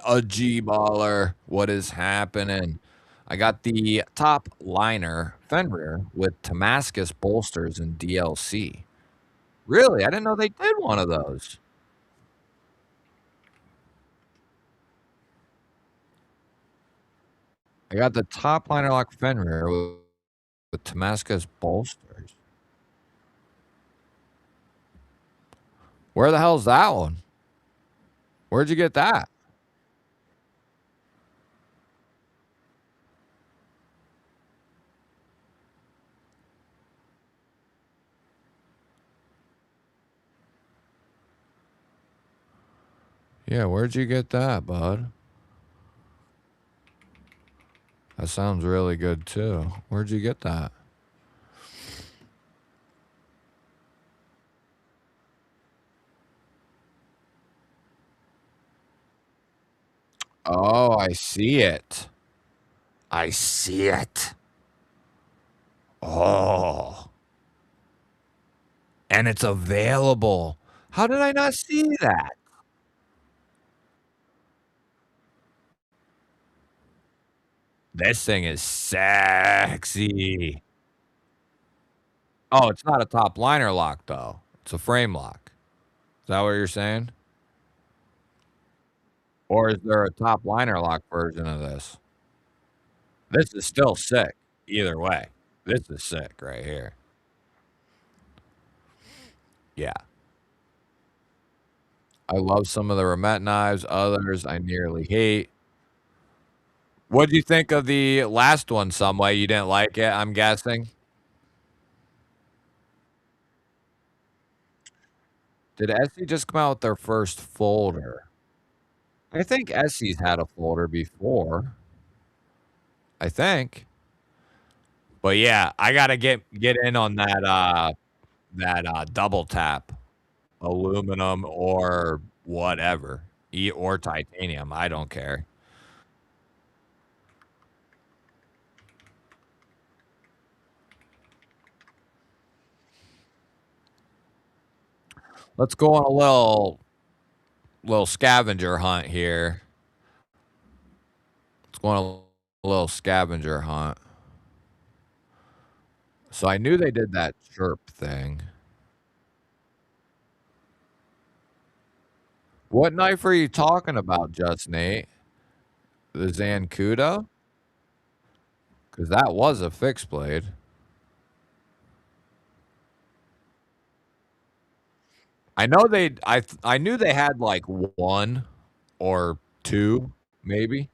Speaker 1: a G-baller. What is happening? I got the top liner Fenrir with Damascus bolsters and DLC. Really? I didn't know they did one of those. I got the top liner lock Fenrir with Damascus bolsters. Where the hell's that one? Where'd you get that? Yeah, where'd you get that, bud? That sounds really good too. Where'd you get that? Oh, I see it. I see it. Oh, and it's available. How did I not see that? This thing is sexy. Oh, it's not a top liner lock though. It's a frame lock. Is that what you're saying? Or is there a top liner lock version of this? This is still sick either way. This is sick right here. Yeah. I love some of the Remet knives, others I nearly hate. What'd you think of the last one, some way? You didn't like it, I'm guessing? Did Essie just come out with their first folder? I think Essie's had a folder before. I think. But yeah, I gotta get in on that double tap, aluminum or whatever, or titanium, I don't care. Let's go on a little scavenger hunt here. Let's go on a little scavenger hunt. So I knew they did that chirp thing. What knife are you talking about, Just Nate? The Zancudo? Because that was a fixed blade. I know I knew they had like one or two, maybe.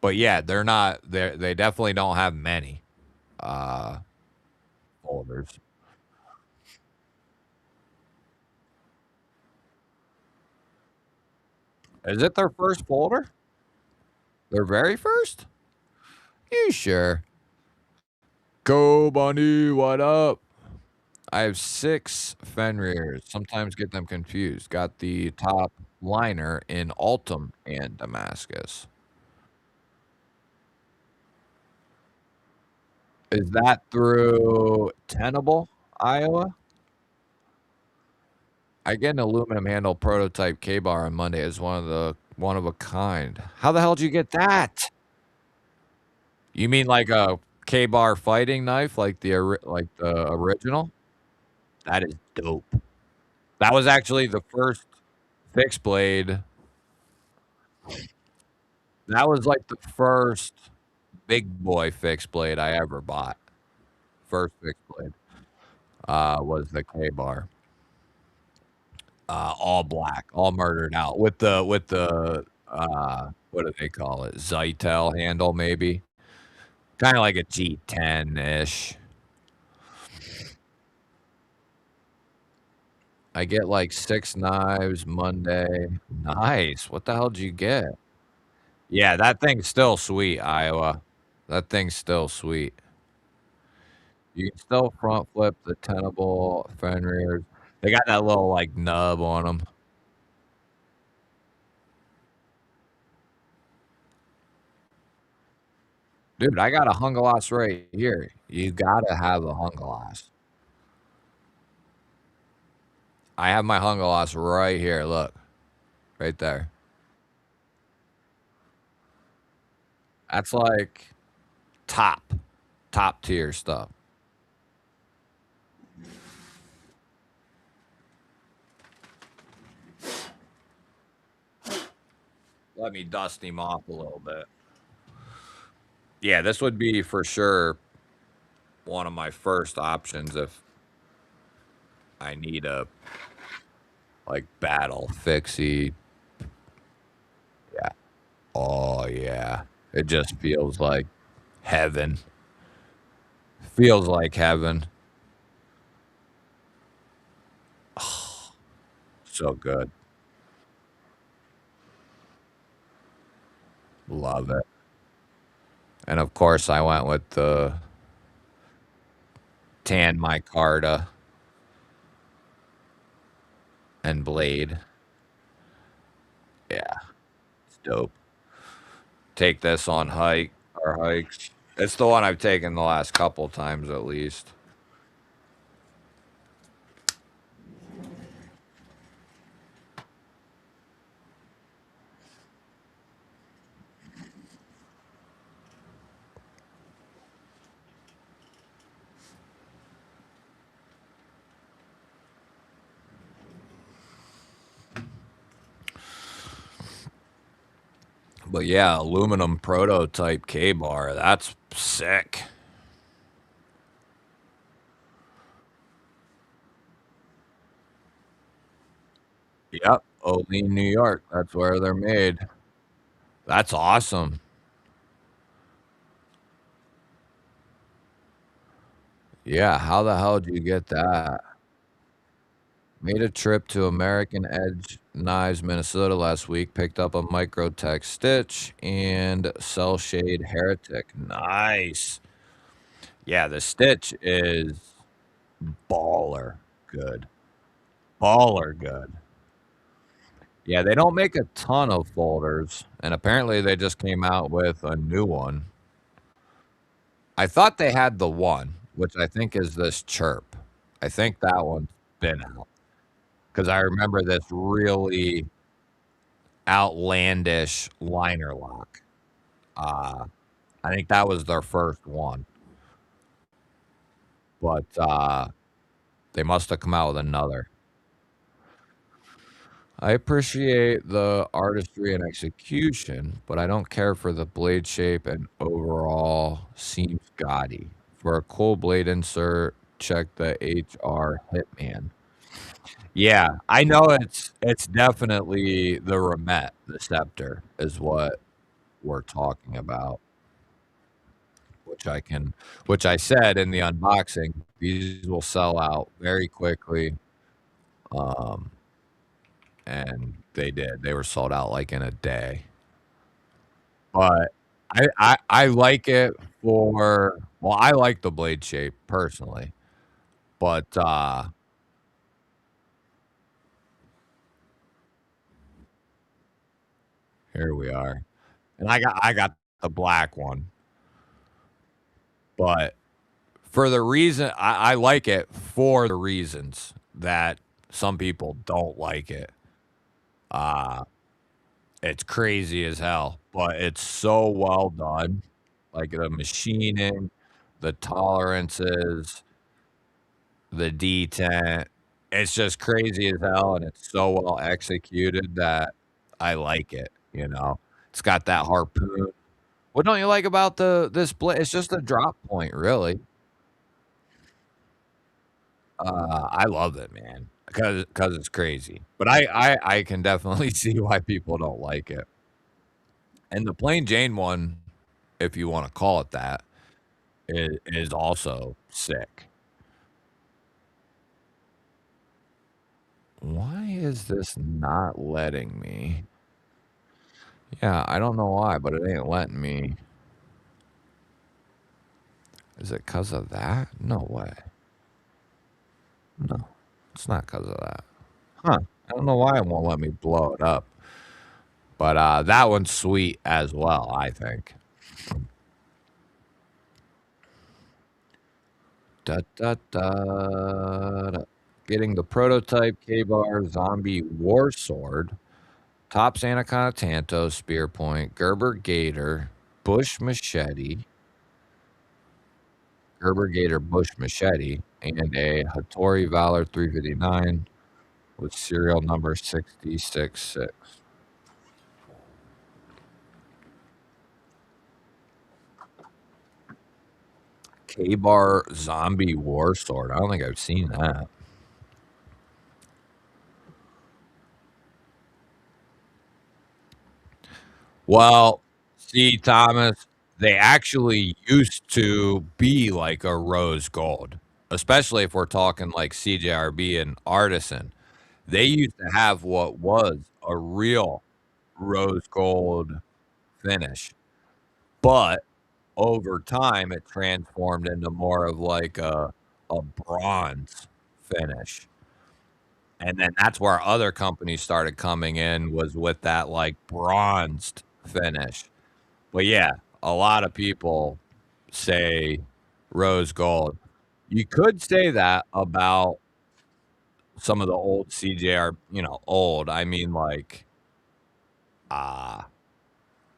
Speaker 1: But yeah, they definitely don't have many uh folders. Is it their first folder? Their very first? You sure? Go Bunny, what up? I have 6 Fenriers. Sometimes get them confused. Got the top liner in Altum and Damascus. Is that through Tenable, Iowa? I get an aluminum handle prototype K-bar on Monday as one of a kind. How the hell did you get that? You mean like a K-bar fighting knife, like like the original? That is dope. That was actually the first fixed blade. That was like the first big boy fixed blade I ever bought. First fixed blade, was the K-bar. All black, all murdered out what do they call it? Zytel handle maybe? Kinda like a G10-ish. I get like 6 knives Monday. Nice. What the hell did you get? Yeah, that thing's still sweet, Iowa. That thing's still sweet. You can still front flip the tenable Fenriers. They got that little, like, nub on them. Dude, I got a Hungalas right here. You gotta have a Hungalas. I have my Hungalas right here, look. Right there. That's, like, top, top tier stuff. Let me dust him off a little bit. Yeah, this would be for sure one of my first options if I need a like battle fixie. Yeah. Oh yeah. It just feels like heaven. Feels like heaven. So good. Love it. And of course I went with the tan micarta and blade. Yeah, it's dope. Take this on hikes. It's the one I've taken the last couple times at least. But yeah, aluminum prototype K bar. That's sick. Yep. Olean, New York. That's where they're made. That's awesome. Yeah. How the hell did you get that? Made a trip to American Edge Knives, Minnesota last week. Picked up a Microtech Stitch and Cell Shade Heretic. Nice. Yeah, the Stitch is baller good. Baller good. Yeah, they don't make a ton of folders, and apparently they just came out with a new one. I thought they had the one, which I think is this Chirp. I think that one's been out because I remember this really outlandish liner lock. Uh, I think that was their first one, but they must have come out with another. I appreciate the artistry and execution, but I don't care for the blade shape and overall seems gaudy. For a cool blade insert, check the HR Hitman. Yeah, I know it's definitely the Remet, the Scepter is what we're talking about, which I said in the unboxing, these will sell out very quickly. Um, and they did. They were sold out like in a day. But I like it for well, I like the blade shape personally, but, here we are. And I got the black one, but for the reason I like it for the reasons that some people don't like it. Uh, it's crazy as hell, but it's so well done. Like, the machining, the tolerances, the detent. It's just crazy as hell, and it's so well executed that I like it, you know? It's got that harpoon. What don't you like about this blade? It's just a drop point, really. I love it, man, because it's crazy. But I can definitely see why people don't like it. And the plain Jane one, if you wanna call it that, is also sick. Why is this not letting me? Yeah, I don't know why, but it ain't letting me. Is it 'cause of that? No way. No, it's not 'cause of that. Huh. I don't know why it won't let me blow it up. But, that one's sweet as well, I think. Da, da, da, da. Getting the prototype K-Bar Zombie War Sword, Tops Anaconda Tanto, Spear Point, Gerber Gator, Bush Machete, Gerber Gator Bush Machete, and a Hattori Valor 359 with serial number 666. K-Bar Zombie War Sword. I don't think I've seen that. Well, see, Thomas, they actually used to be like a rose gold, especially if we're talking like CJRB and Artisan. They used to have what was a real rose gold finish, but over time it transformed into more of like a bronze finish. And then that's where other companies started coming in was with that like bronzed finish. But yeah, a lot of people say rose gold. You could say that about some of the old CJR, old. I mean like uh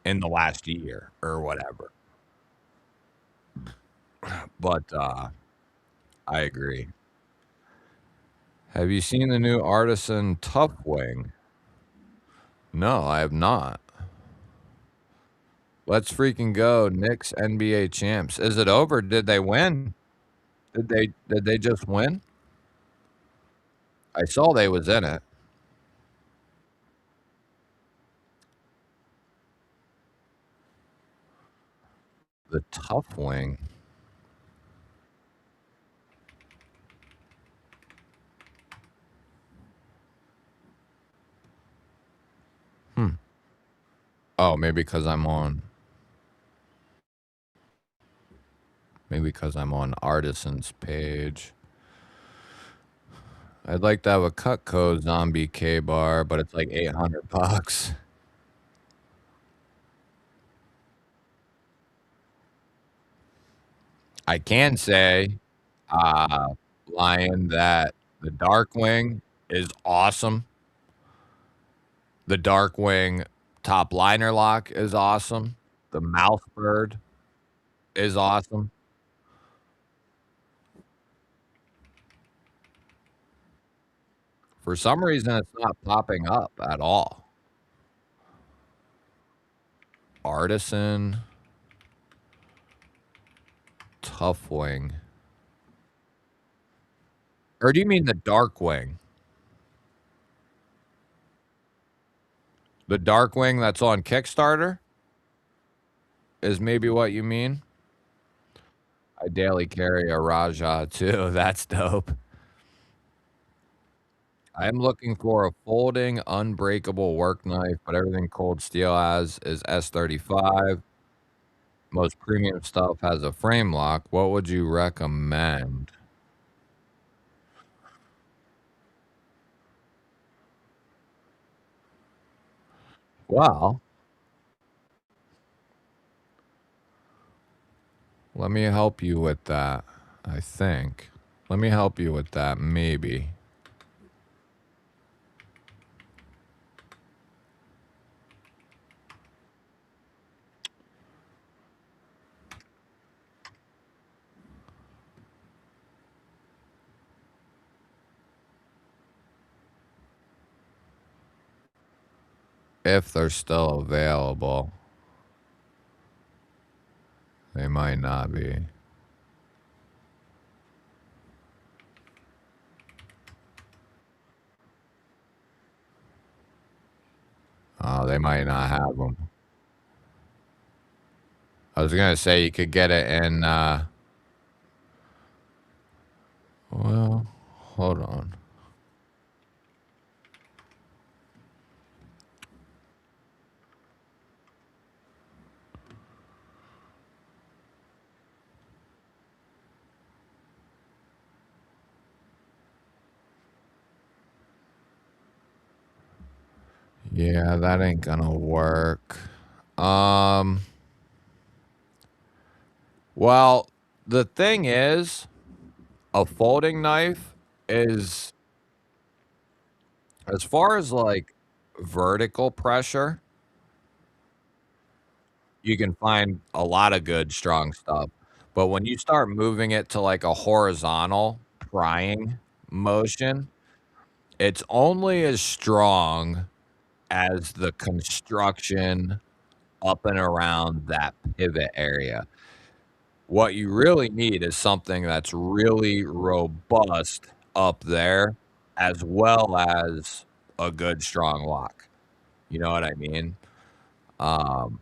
Speaker 1: in the last year or whatever. But I agree. Have you seen the new Artisan Tough Wing? No, I have not. Let's freaking go. Knicks NBA champs. Is it over? Did they win? Did they just win? I saw they was in it. The Tough Wing. Hmm. Oh, maybe because I'm on Artisan's page. I'd like to have a Cutco zombie K bar, but it's like $800. I can say, uh, Lion, that the Darkwing is awesome. The Darkwing top liner lock is awesome. The Mouth Bird is awesome. For some reason, it's not popping up at all. Artisan Tough Wing. Or do you mean the Darkwing? The Darkwing that's on Kickstarter is maybe what you mean? I daily carry a Raja too. That's dope. I'm looking for a folding, unbreakable work knife, but everything Cold Steel has is S35. Most premium stuff has a frame lock. What would you recommend? Well, let me help you with that, I think. Let me help you with that, maybe. If they're still available, they might not be. Oh, they might not have them. I was gonna say you could get it in. Well, hold on. Yeah, that ain't gonna work. Um. Well, the thing is, a folding knife is as far as like vertical pressure, you can find a lot of good strong stuff. But when you start moving it to like a horizontal prying motion, it's only as strong as the construction up and around that pivot area. What you really need is something that's really robust up there, as well as a good strong lock. You know what I mean? Um,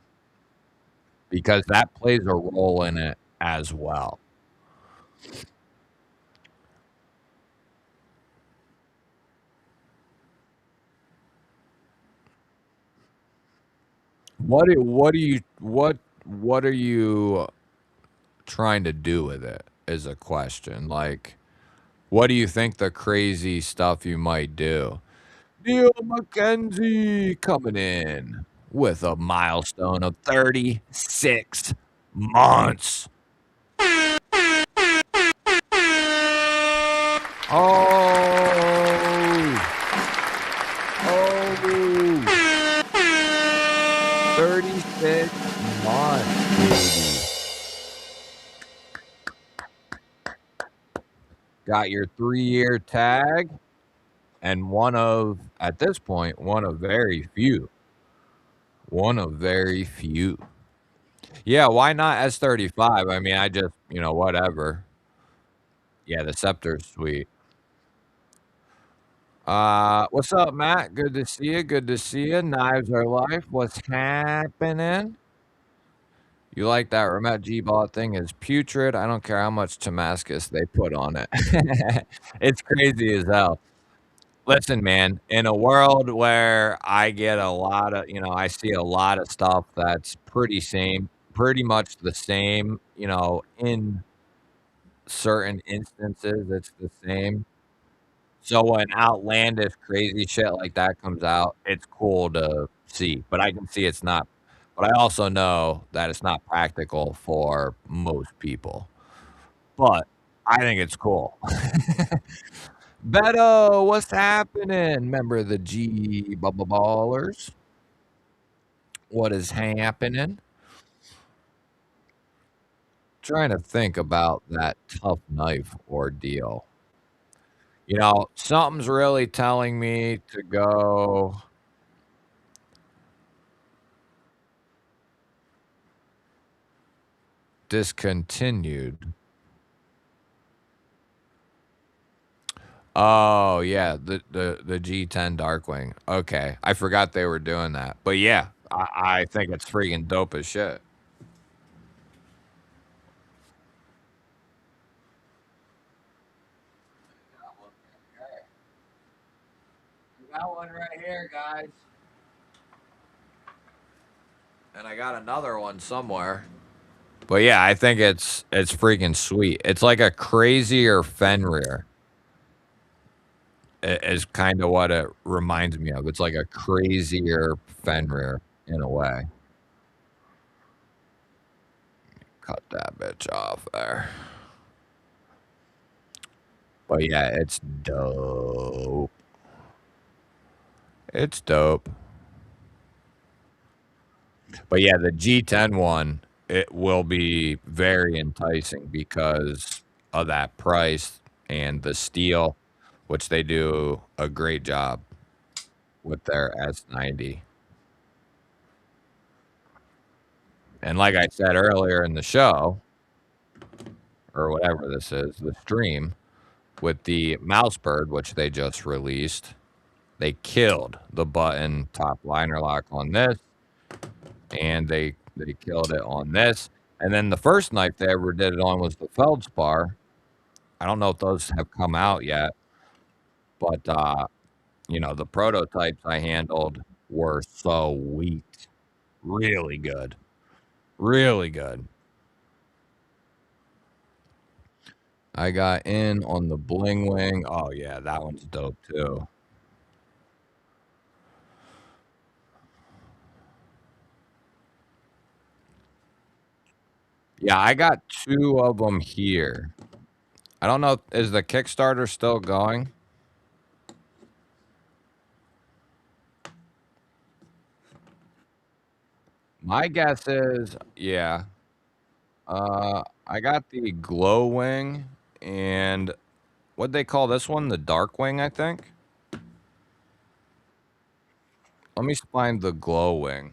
Speaker 1: because that plays a role in it as well. What are you trying to do with it is a question. Like, what do you think the crazy stuff you might do? Neil McKenzie coming in with a milestone of 36 months. Oh, oh, 36 months, baby. Got your 3-year tag, and at this point, one of very few. One of very few. Yeah, why not S35? I mean, I just, whatever. Yeah, the Scepter's sweet. What's up, Matt? Good to see you. Good to see you. Knives are life. What's happening? You like that Remet G-Ball thing is putrid. I don't care how much Damascus they put on it. It's crazy as hell. Listen, man, in a world where I get a lot of, I see a lot of stuff that's pretty much the same, in certain instances, it's the same. So when outlandish crazy shit like that comes out, it's cool to see, but I can see it's not, but I also know that it's not practical for most people, but I think it's cool. Beto, what's happening? Member of the G Ballers. What is happening? Trying to think about that tough knife ordeal. Something's really telling me to go discontinued. Oh yeah, the G10 Darkwing. Okay, I forgot they were doing that. But yeah, I think it's freaking dope as shit. We got one right here, guys, and I got another one somewhere. But yeah, I think it's freaking sweet. It's like a crazier Fenrir. Is kind of what it reminds me of. It's like a crazier Fenrir in a way. Cut that bitch off there. But yeah, it's dope. It's dope. But yeah, the G10 one, it will be very enticing because of that price and the steel, which they do a great job with their S90. And like I said earlier in the show, or whatever this is, the stream, with the Mousebird, which they just released, they killed the button top liner lock on this, and they killed it on this. And then the first knife they ever did it on was the Feldspar. I don't know if those have come out yet, but the prototypes I handled were so sweet. Really good. Really good. I got in on the Bling Wing. Oh yeah, that one's dope too. Yeah, I got 2 of them here. I don't know, is the Kickstarter still going? My guess is yeah. I got the Glow Wing and what'd they call this one? The Dark Wing, I think? Let me find the Glow Wing.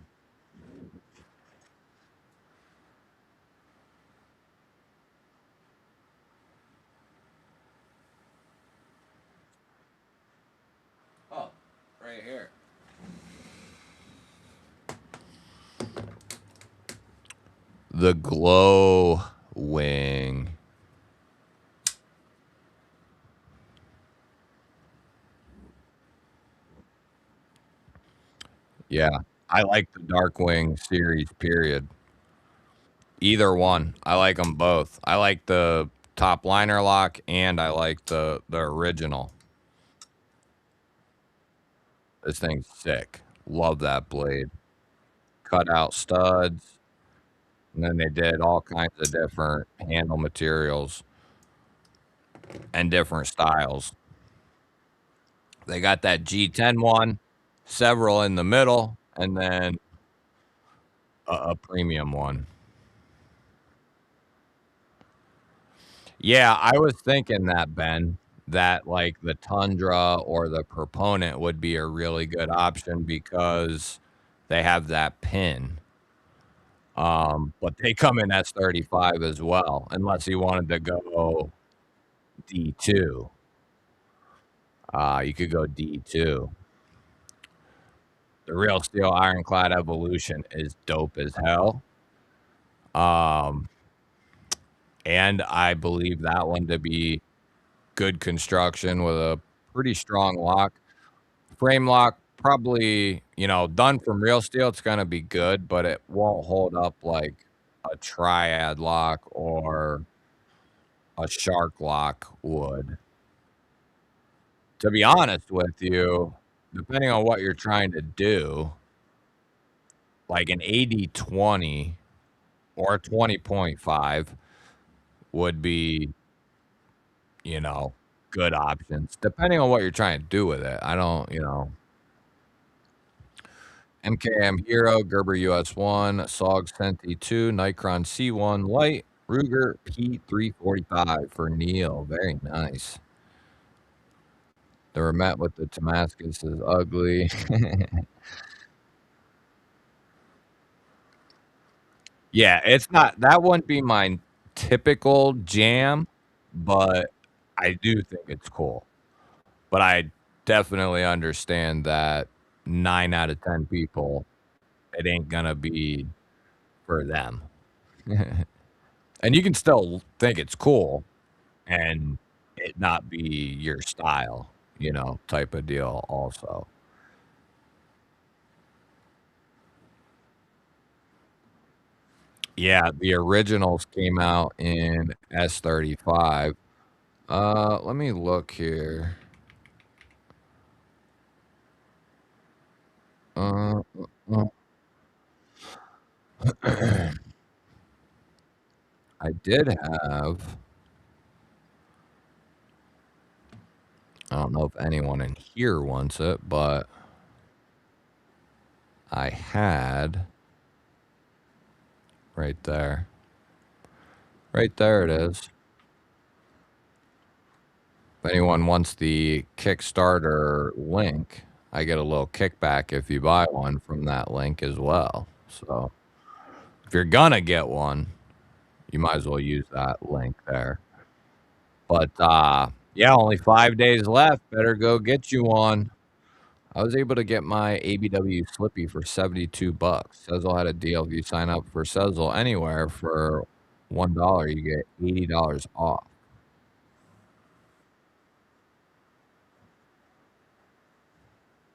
Speaker 1: right here. The glow wing. Yeah, I like the Darkwing series, period. Either one. I like them both. I like the top liner lock and I like the original. This thing's sick. Love that blade. Cut out studs. And then they did all kinds of different handle materials and different styles. They got that G10 one, several in the middle, and then a premium one. Yeah, I was thinking that, Ben, that like the Tundra or the Proponent would be a really good option because they have that pin. But they come in S35 as well, unless you wanted to go D2. You could go D2. The Real Steel Ironclad Evolution is dope as hell. Um, and I believe that one to be good construction with a pretty strong lock. Frame lock, probably, done from real steel, it's gonna be good, but it won't hold up like a triad lock or a shark lock would. To be honest with you, depending on what you're trying to do, like an 80/20 or a 20.5 would be, you know, good options, depending on what you're trying to do with it. I don't, MKM Hero, Gerber US1, SOG Senti 2, Nikron C1 Light, Ruger P345 for Neil. Very nice. The Remet with the Damascus is ugly. Yeah, it's not, that wouldn't be my typical jam, but I do think it's cool. But I definitely understand that 9 out of 10 people, it ain't gonna be for them. And you can still think it's cool and it not be your style, type of deal also. Yeah, the originals came out in S35. Let me look here. Uh, uh, I did have, I don't know if anyone in here wants it, but I had right there. Right there it is. If anyone wants the Kickstarter link, I get a little kickback if you buy one from that link as well. So if you're gonna get one, you might as well use that link there. But yeah, only 5 days left. Better go get you one. I was able to get my ABW Slippy for $72. Sezzle had a deal. If you sign up for Sezzle anywhere for $1, you get $80 off.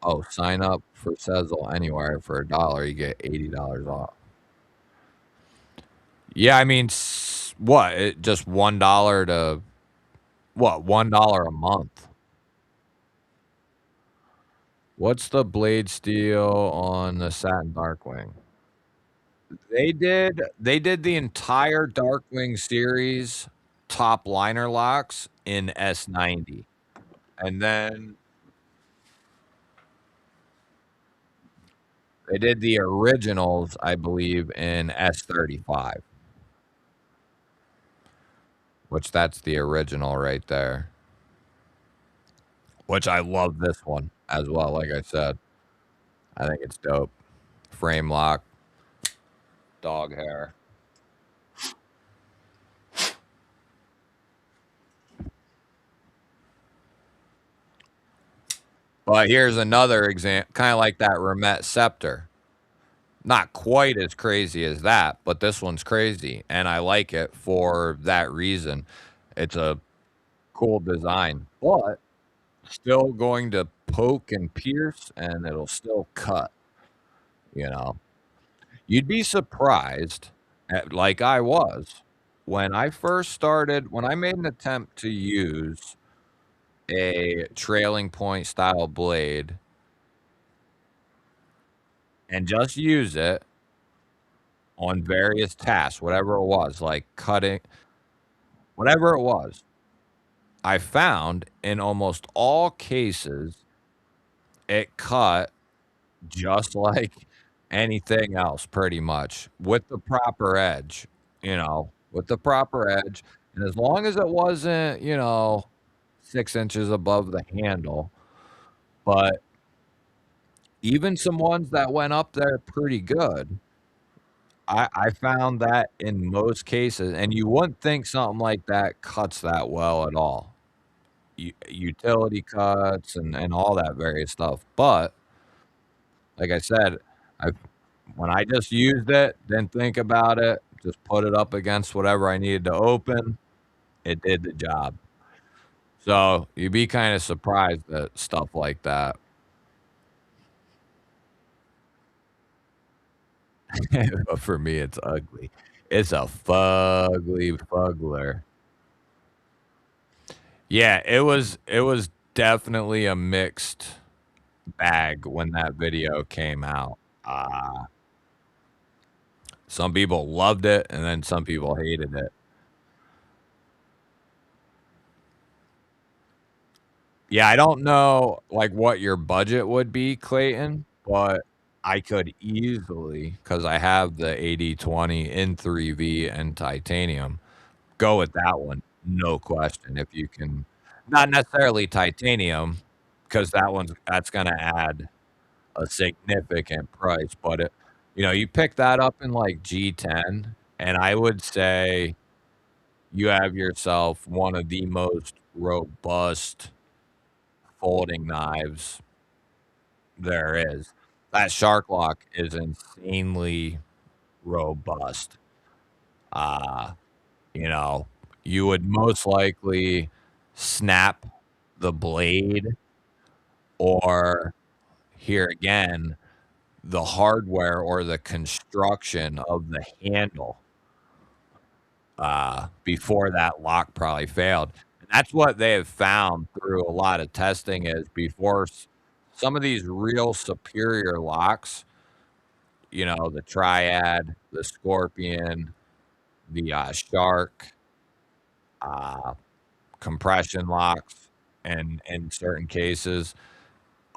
Speaker 1: Oh, sign up for Sezzle anywhere for $1, you get $80 off. Yeah, I mean, what? Just $1 to what? $1 a month. What's the blade steel on the Satin Darkwing? They did the entire Darkwing series top liner locks in S90. And then they did the originals, I believe, in S35, which that's the original right there. Which I love this one as well. Like I said, I think it's dope. Frame lock, dog hair. But here's another example, kind of like that Remet scepter. Not quite as crazy as that, but this one's crazy, and I like it for that reason. It's a cool design, but still going to poke and pierce, and it'll still cut, you know? You'd be surprised, like I was, when I made an attempt to use a trailing point style blade and just use it on various tasks, whatever it was, like cutting, whatever it was. I found in almost all cases it cut just like anything else pretty much with the proper edge, with the proper edge, and as long as it wasn't, 6 inches above the handle, but even some ones that went up there pretty good, I found that in most cases, and you wouldn't think something like that cuts that well at all. Utility cuts and all that various stuff, but like I said, I when I just used it, didn't think about it, just put it up against whatever I needed to open, it did the job. So, you'd be kinda surprised at stuff like that. But for me, it's ugly. It's a fugly fuggler. Yeah, it was definitely a mixed bag when that video came out. Some people loved it, and then some people hated it. Yeah, I don't know, like, what your budget would be, Clayton, but I could easily, because I have the 80/20 in 3V and titanium, go with that one, no question, if you can not necessarily titanium, because that's gonna add a significant price, but you pick that up in, like, G10, and I would say you have yourself one of the most robust folding knives there is. That shark lock is insanely robust. Uh, you know, you would most likely snap the blade or here again, the hardware or the construction of the handle, before that lock probably failed. And that's what they have found through a lot of testing is before some of these real superior locks, the Triad, the Scorpion, the, Shark, uh, compression locks, and in certain cases,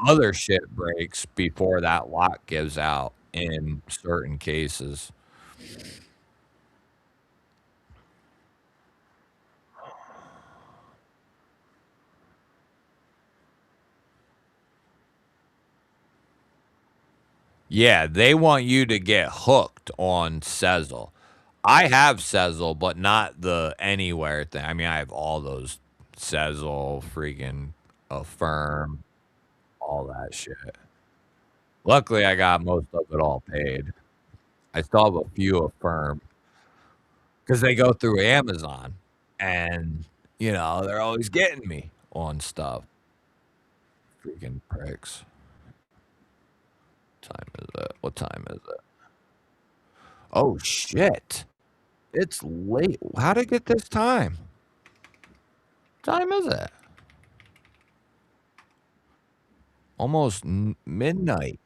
Speaker 1: other shit breaks before that lock gives out in certain cases. Yeah, they want you to get hooked on Sezzle. I have Sezzle, but not the anywhere thing. I mean, I have all those Sezzle, freaking Affirm, all that shit. Luckily, I got most of it all paid. I still have a few Affirm because they go through Amazon, and they're always getting me on stuff. Freaking pricks. Time is it? What time is it? Oh shit! It's late. How'd I get this time? Time is it? Almost midnight.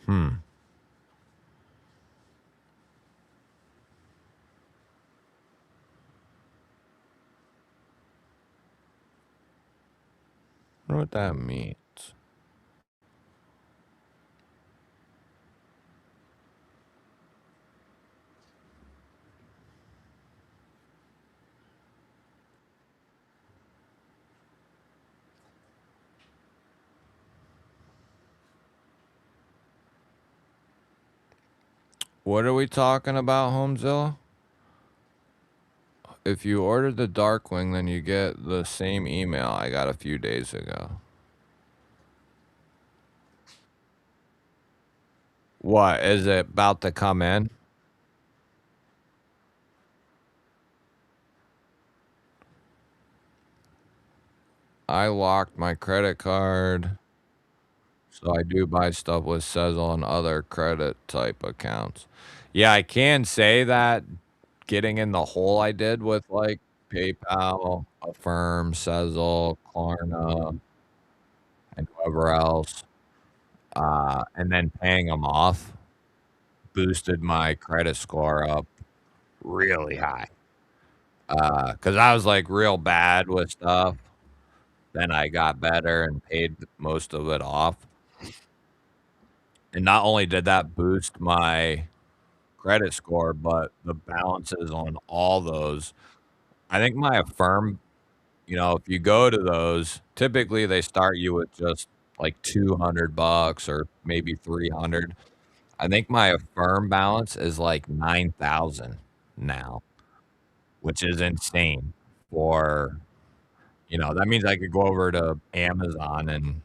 Speaker 1: Hmm. I wonder what that means. What are we talking about, Homezilla? If you ordered the Darkwing, then you get the same email I got a few days ago. What is it about to come in? I locked my credit card, so I do buy stuff with Sezzle and other credit type accounts. Yeah, I can say that getting in the hole I did with like PayPal, Affirm, Sezzle, Klarna, and whoever else, and then paying them off boosted my credit score up really high. Because I was like real bad with stuff. Then I got better and paid most of it off. And not only did that boost my credit score, but the balances on all those. I think my Affirm, if you go to those, typically they start you with just like $200 or maybe 300. I think my Affirm balance is like 9,000 now, which is insane for, that means I could go over to Amazon and,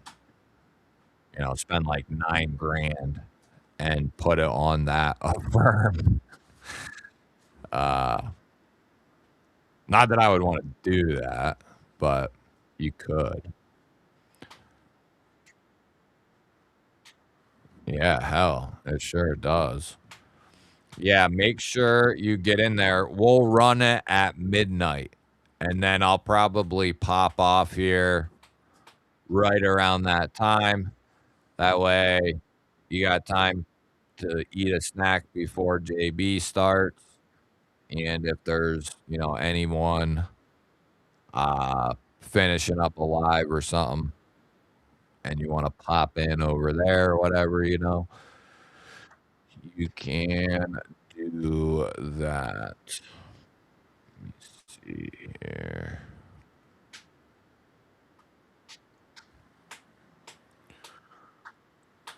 Speaker 1: spend like 9 grand and put it on that Affirm. Uh, Not that I would want to do that, but you could. Yeah, hell, it sure does. Yeah, make sure you get in there. We'll run it at midnight, and then I'll probably pop off here right around that time. That way, you got time to eat a snack before JB starts. And if there's, anyone finishing up a live or something, and you want to pop in over there or whatever, you can do that. Let me see here.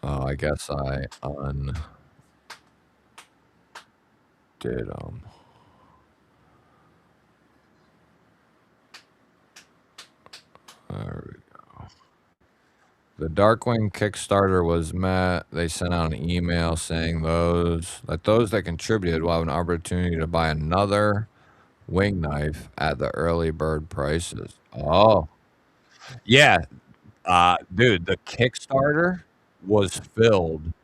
Speaker 1: Oh, I guess I undid them. There we go. The Darkwing Kickstarter was met. They sent out an email saying those that contributed will have an opportunity to buy another wing knife at the early bird prices. Oh, yeah. Dude, the Kickstarter was filled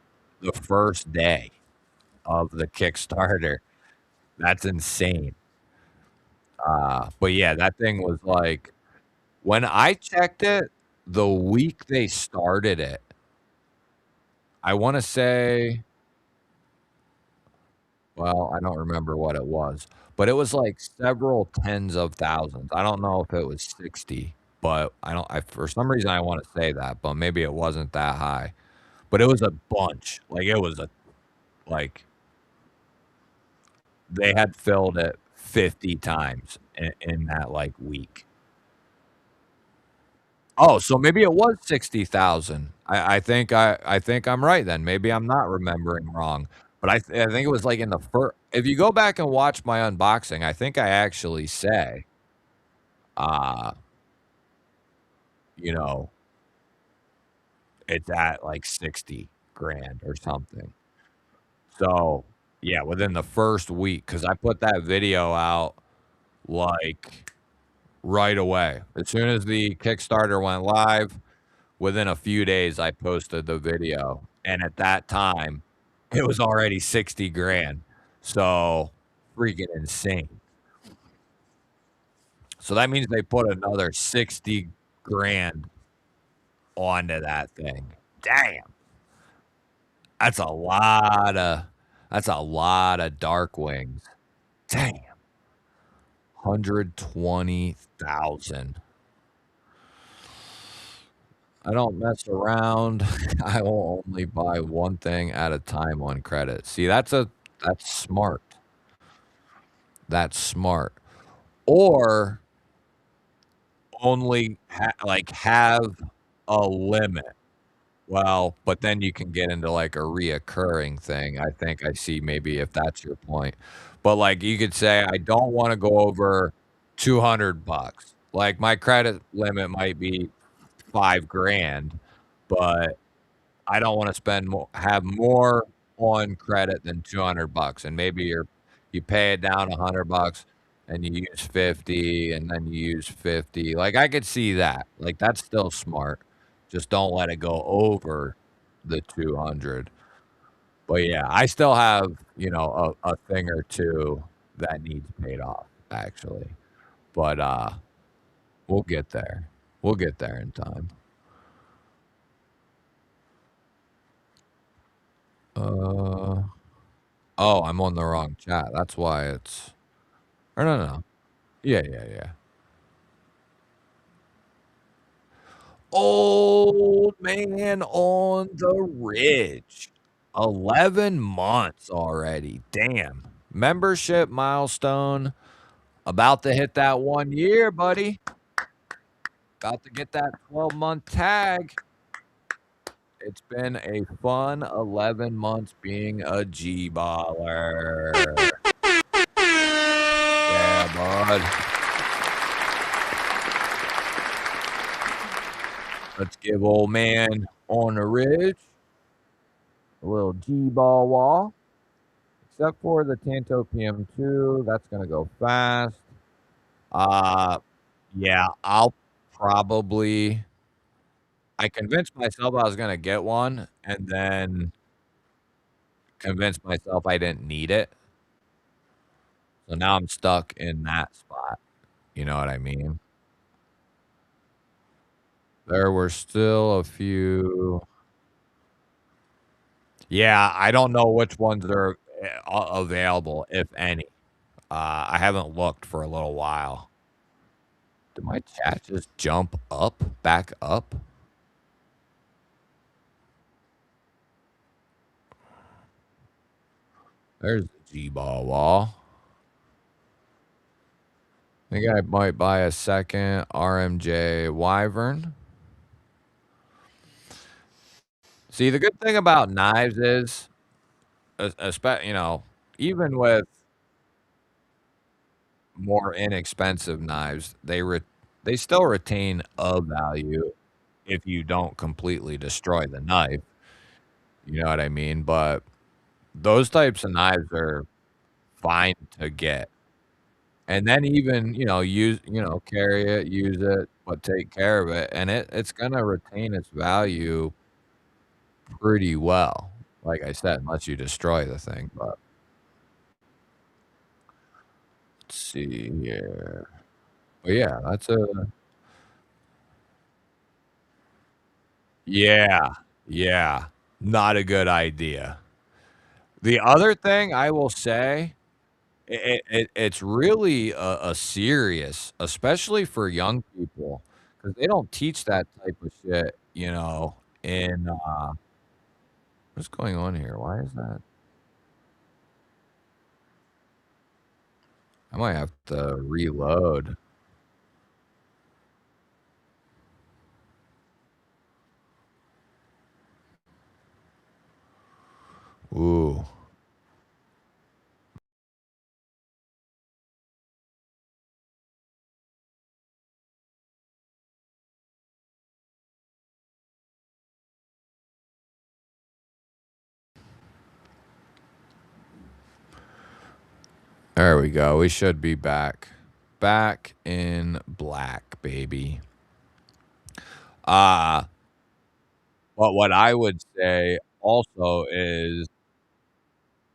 Speaker 1: the first day of the Kickstarter. That's insane. But yeah, that thing was like when I checked it the week they started it, I want to say, well, I don't remember what it was, but it was like several tens of thousands. I don't know if it was 60, but for some reason I want to say that, but maybe it wasn't that high. But it was a bunch. Like it was like they had filled it 50 times in that like week. Oh, so maybe it was 60,000. I think I'm right then. Maybe I'm not remembering wrong. But I think it was like in the first. If you go back and watch my unboxing, I think I actually say, uh, you know, it's at like 60 grand or something. So yeah, within the first week, because I put that video out like right away. As soon as the Kickstarter went live, within a few days, I posted the video, and at that time, it was already 60 grand. So freaking insane. So that means they put another 60 grand onto that thing. Damn. That's a lot of dark wings. Damn. 120,000. I don't mess around. I will only buy one thing at a time on credit. See, that's smart. That's smart. Or only have a limit. Well, but then you can get into, like, a reoccurring thing. I think I see maybe if that's your point. But, like, you could say, "I don't wanna go over 200 bucks." Like, my credit limit might be 5 grand, but I don't wanna spend have more on credit than 200 bucks, and maybe you pay it down 100 bucks, and you use 50, and then you use 50. Like, I could see that. Like, that's still smart. Just don't let it go over the 200. But, yeah, I still have, a thing or 2 that needs paid off, actually. But, we'll get there. We'll get there in time. Uh Oh, I'm on the wrong chat. That's why it's or no, no, no. Yeah, yeah, yeah. Old man on the ridge. 11 months already. Damn. Membership milestone. About to hit that 1 year, buddy. About to get that 12-month tag. It's been a fun 11 months being a G-baller. Yeah, bud. Let's give old man on the ridge a little G-ball wall. Except for the Tanto PM2, that's gonna go fast. Uh, yeah, I'll probably I convinced myself I was gonna get one, and then convinced myself I didn't need it. So now I'm stuck in that spot. You know what I mean? There were still a few. Yeah, I don't know which ones are available, if any. I haven't looked for a little while. Did my chat just jump up, back up? There's the G-ball wall. Think I might buy a second RMJ Wyvern. See, the good thing about knives is, even with more inexpensive knives, they still retain a value if you don't completely destroy the knife. You know what I mean? But those types of knives are fine to get. And then even, carry it, use it, but take care of it, and it's gonna retain its value pretty well. Like I said, unless you destroy the thing, but let's see here. But yeah, that's a yeah, yeah, not a good idea. The other thing I will say, it's really a serious, especially for young people, because they don't teach that type of shit, in, what's going on here? Why is that? I might have to reload. Ooh. There we go. We should be back. Back in black, baby. Uh, but what I would say also is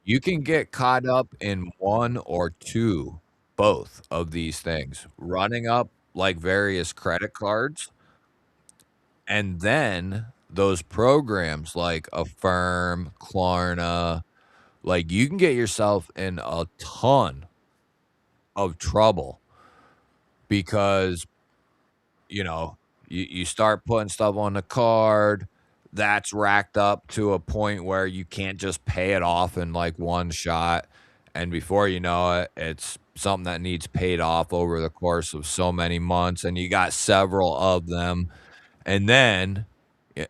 Speaker 1: you can get caught up in one or two, both of these things, running up like various credit cards, and then those programs like Affirm, Klarna, like you can get yourself in a ton of trouble because you start putting stuff on the card that's racked up to a point where you can't just pay it off in like one shot. And before you know it, it's something that needs paid off over the course of so many months, and you got several of them. And then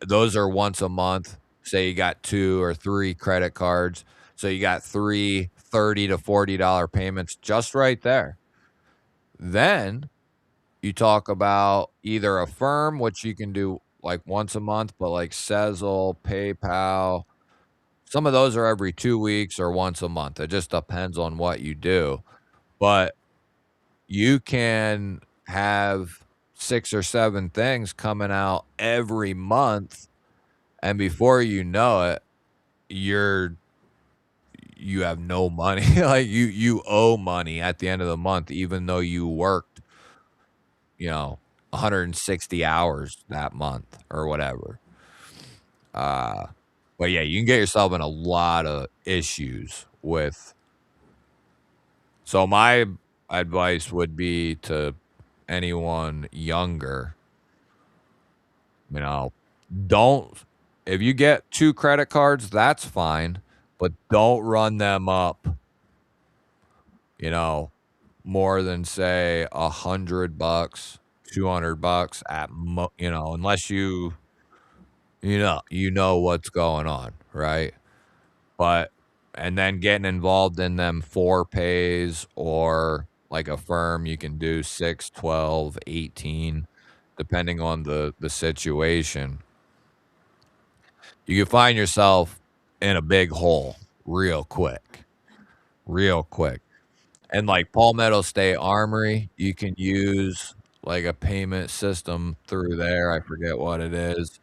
Speaker 1: those are once a month. Say you got 2 or 3 credit cards, so you got 3 $30 to $40 payments just right there. Then you talk about either a firm, which you can do like once a month, but like Sezzle, PayPal, some of those are every 2 weeks or once a month. It just depends on what you do. But you can have 6 or 7 things coming out every month, and before you know it, you're you have no money. Like, you owe money at the end of the month even though you worked, 160 hours that month or whatever. Uh, but yeah, you can get yourself in a lot of issues with. So my advice would be to anyone younger, you know, don't if you get 2 credit cards, that's fine, but don't run them up, you know, more than say $100, $200 unless you know what's going on, right? But and then getting involved in them 4 pays or like a firm, you can do 6, 12, 18, depending on the situation. You can find yourself in a big hole real quick, real quick. And like Palmetto State Armory, you can use like a payment system through there. I forget what it is.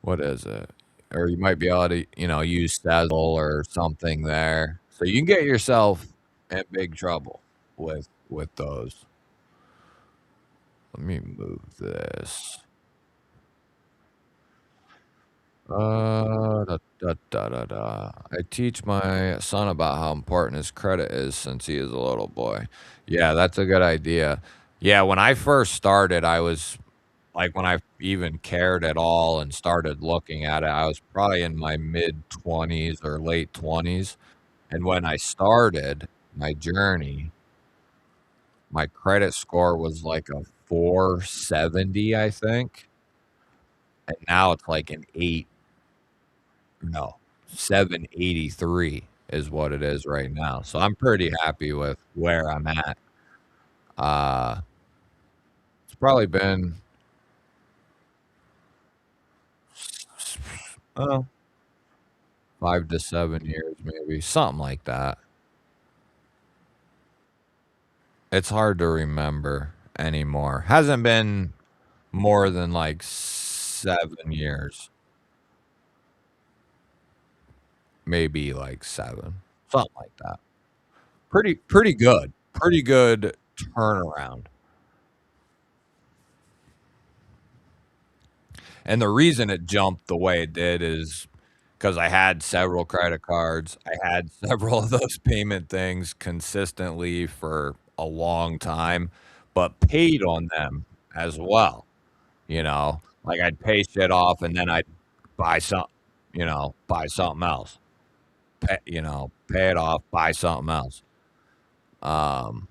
Speaker 1: What is it? Or you might be able to, use Sezzle or something there. So you can get yourself in big trouble with those. Let me move this. Da, da, da, da, da. I teach my son about how important his credit is since he is a little boy. Yeah, that's a good idea. Yeah, when I first started, I was like, when I even cared at all and started looking at it, I was probably in my mid 20s or late 20s. And when I started my journey, my credit score was like a 470, I think. And now it's like an 8, no, 783 is what it is right now. So I'm pretty happy with where I'm at. Uh, it's probably been, uh, 5 to 7 years, maybe something like that. It's hard to remember anymore. Hasn't been more than like 7 years, maybe like 7, something like that. Pretty good. Pretty good turnaround. And the reason it jumped the way it did is because I had several credit cards. I had several of those payment things consistently for a long time, but paid on them as well. Like I'd pay shit off and then I'd buy some, buy something else. Pay it off, buy something else. Um,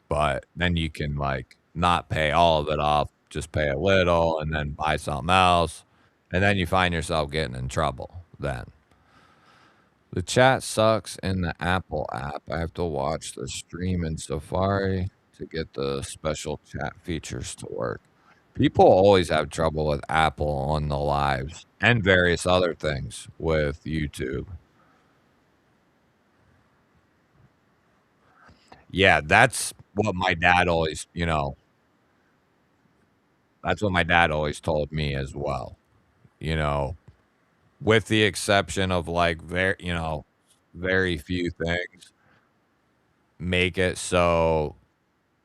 Speaker 1: but then you can like not pay all of it off, just pay a little and then buy something else. And then you find yourself getting in trouble then. The chat sucks in the Apple app. I have to watch the stream in Safari to get the special chat features to work. People always have trouble with Apple on the lives and various other things with YouTube. Yeah, that's what my dad always, that's what my dad always told me as well. You know, with the exception of like very few things, make it so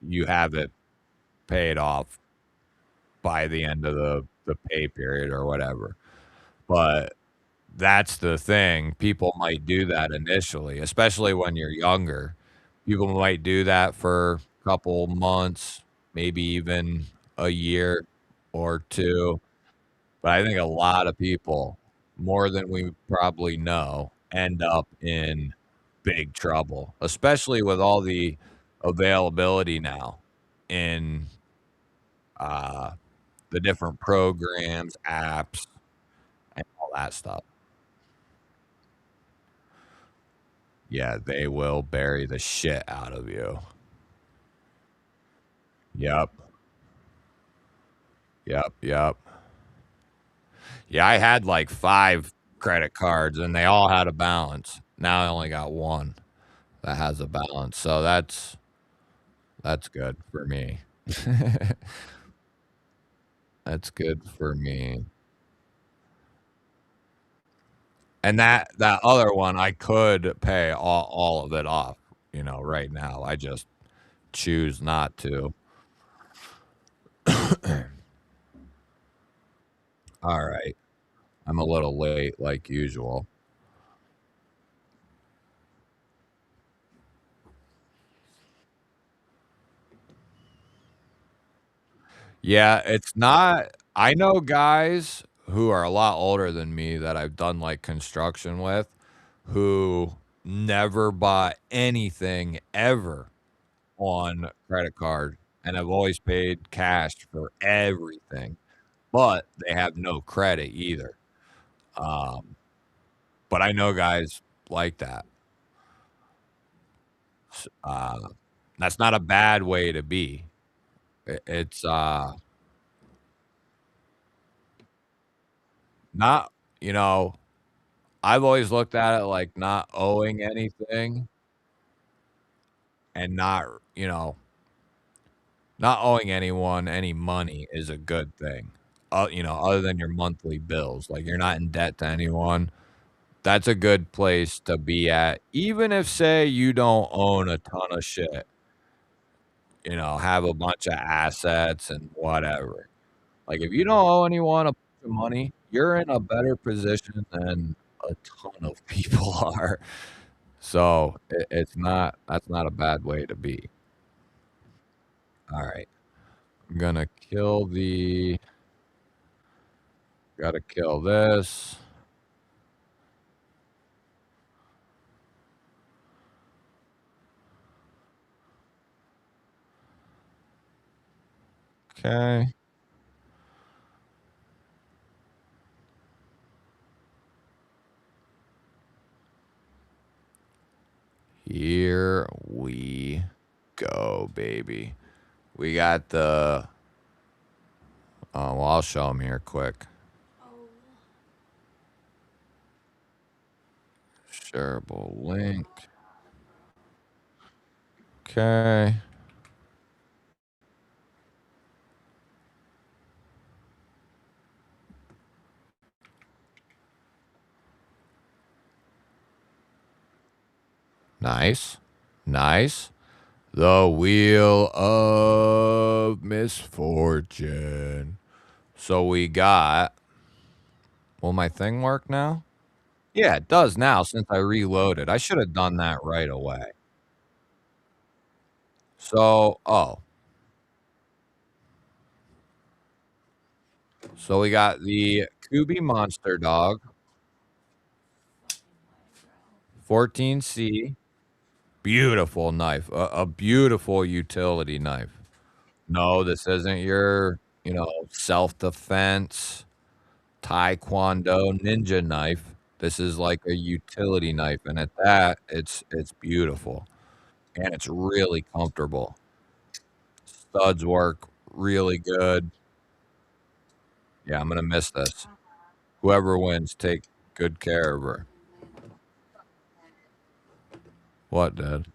Speaker 1: you have it paid off by the end of the pay period or whatever. But that's the thing. People might do that initially, especially when you're younger. People might do that for a couple months, maybe even a year or 2. But I think a lot of people, more than we probably know, end up in big trouble, especially with all the availability now. in the different programs, apps, and all that stuff. Yeah, they will bury the shit out of you. Yep. Yep. Yeah, I had like 5 credit cards and they all had a balance. Now I only got one that has a balance. So that's good for me. That's good for me. And that other one, I could pay all of it off, right now. I just choose not to. All right. I'm a little late like usual. Yeah, it's not I know guys who are a lot older than me that I've done, like, construction with, who never bought anything ever on credit card and have always paid cash for everything, but they have no credit either. Um, but I know guys like that. S That's not a bad way to be. It's, not you know, I've always looked at it like not owing anything and not owing anyone any money is a good thing. Other than your monthly bills, like, you're not in debt to anyone. That's a good place to be at, even if, say, you don't own a ton of shit, have a bunch of assets and whatever. Like, if you don't owe anyone a bunch of money, you're in a better position than a ton of people are. So, it's not that's not a bad way to be. Alright. I'm gonna kill the gotta kill this. Okay. Here we go, baby. We got the well, I'll show them here quick.
Speaker 2: Oh.
Speaker 1: Shareable link. Okay. Nice. Nice. The Wheel of Misfortune. So we got. Will my thing work now? Yeah, it does now since I reloaded. I should have done that right away. So we got the Kubi Monster Dog, 14C, beautiful knife, a beautiful utility knife. No, this isn't your, self-defense, taekwondo ninja knife. This is like a utility knife, and at that, it's beautiful, and it's really comfortable. Studs work really good. Yeah, I'm gonna miss this. Whoever wins, take good care of her. What, Dad?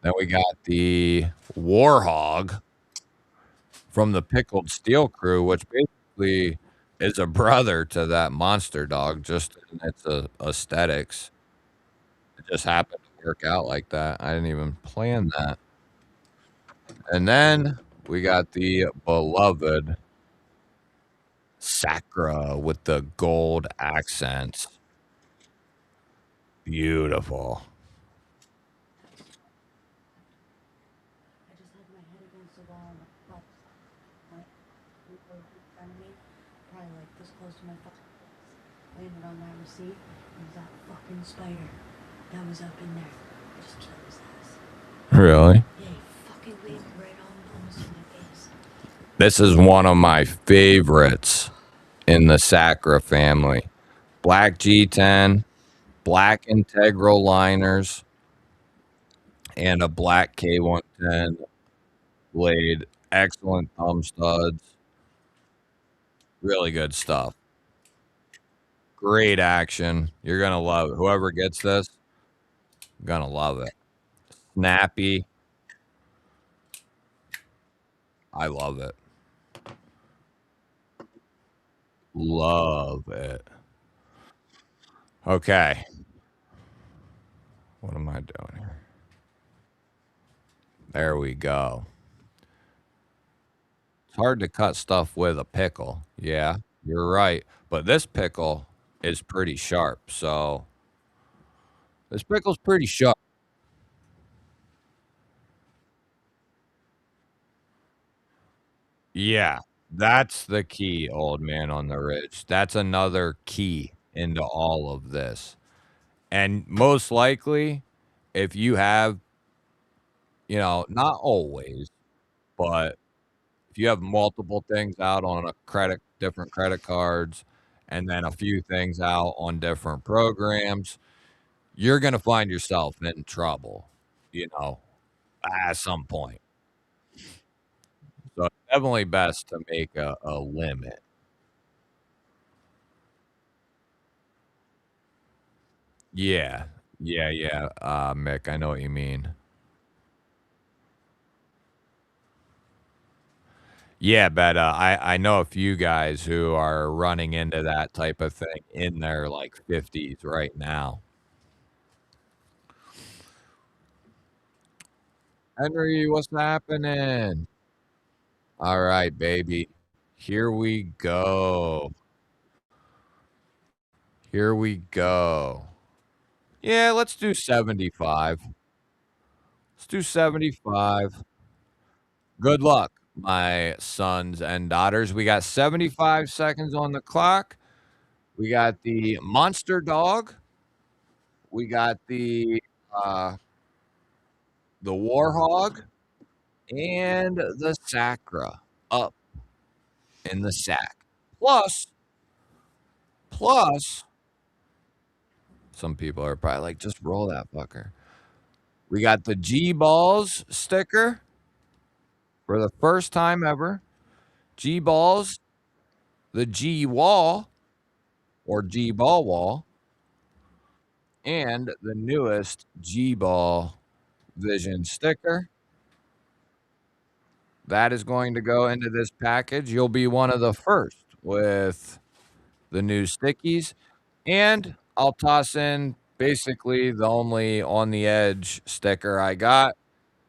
Speaker 1: Then we got the Warhog from the Pickled Steel crew, which basically is a brother to that monster dog, just in its aesthetics. It just happened to work out like that. I didn't even plan that. And then we got the beloved Sacra with the gold accents. Beautiful. Really?
Speaker 2: Yeah, he fucking landed right on
Speaker 1: This is one of my favorites in the Sacra family. Black G10, black integral liners, and a black K110 blade. Excellent thumb studs. Really good stuff. Great action. You're going to love it. Whoever gets this, going to love it. Snappy. I love it. Love it. Okay. What am I doing here? There we go. It's hard to cut stuff with a pickle. Yeah, you're right. But this pickle is pretty sharp. So this pickle's pretty sharp. Yeah, that's the key, old man on the ridge. That's another key into all of this. And most likely, if you have, not always, but if you have multiple things out on different credit cards, and then a few things out on different programs, you're going to find yourself in trouble, you know, at some point. So it's definitely best to make a limit. Yeah. Yeah. Yeah. Mick, I know what you mean. Yeah, but I know a few guys who are running into that type of thing in their like 50s right now. Henry, what's happening? All right, baby. Here we go. Here we go. Yeah, let's do 75. Let's do 75. Good luck, my sons and daughters. We got 75 seconds on the clock. We got the monster dog. We got uh the warhog and the sacra up in the sack. Plus, some people are probably like, just roll that fucker. We got the G Balls sticker for the first time ever. G Balls, the G Wall or G Ball Wall, and the newest GBall Vision sticker. That is going to go into this package. You'll be one of the first with the new stickies. And I'll toss in basically the only on the edge sticker I got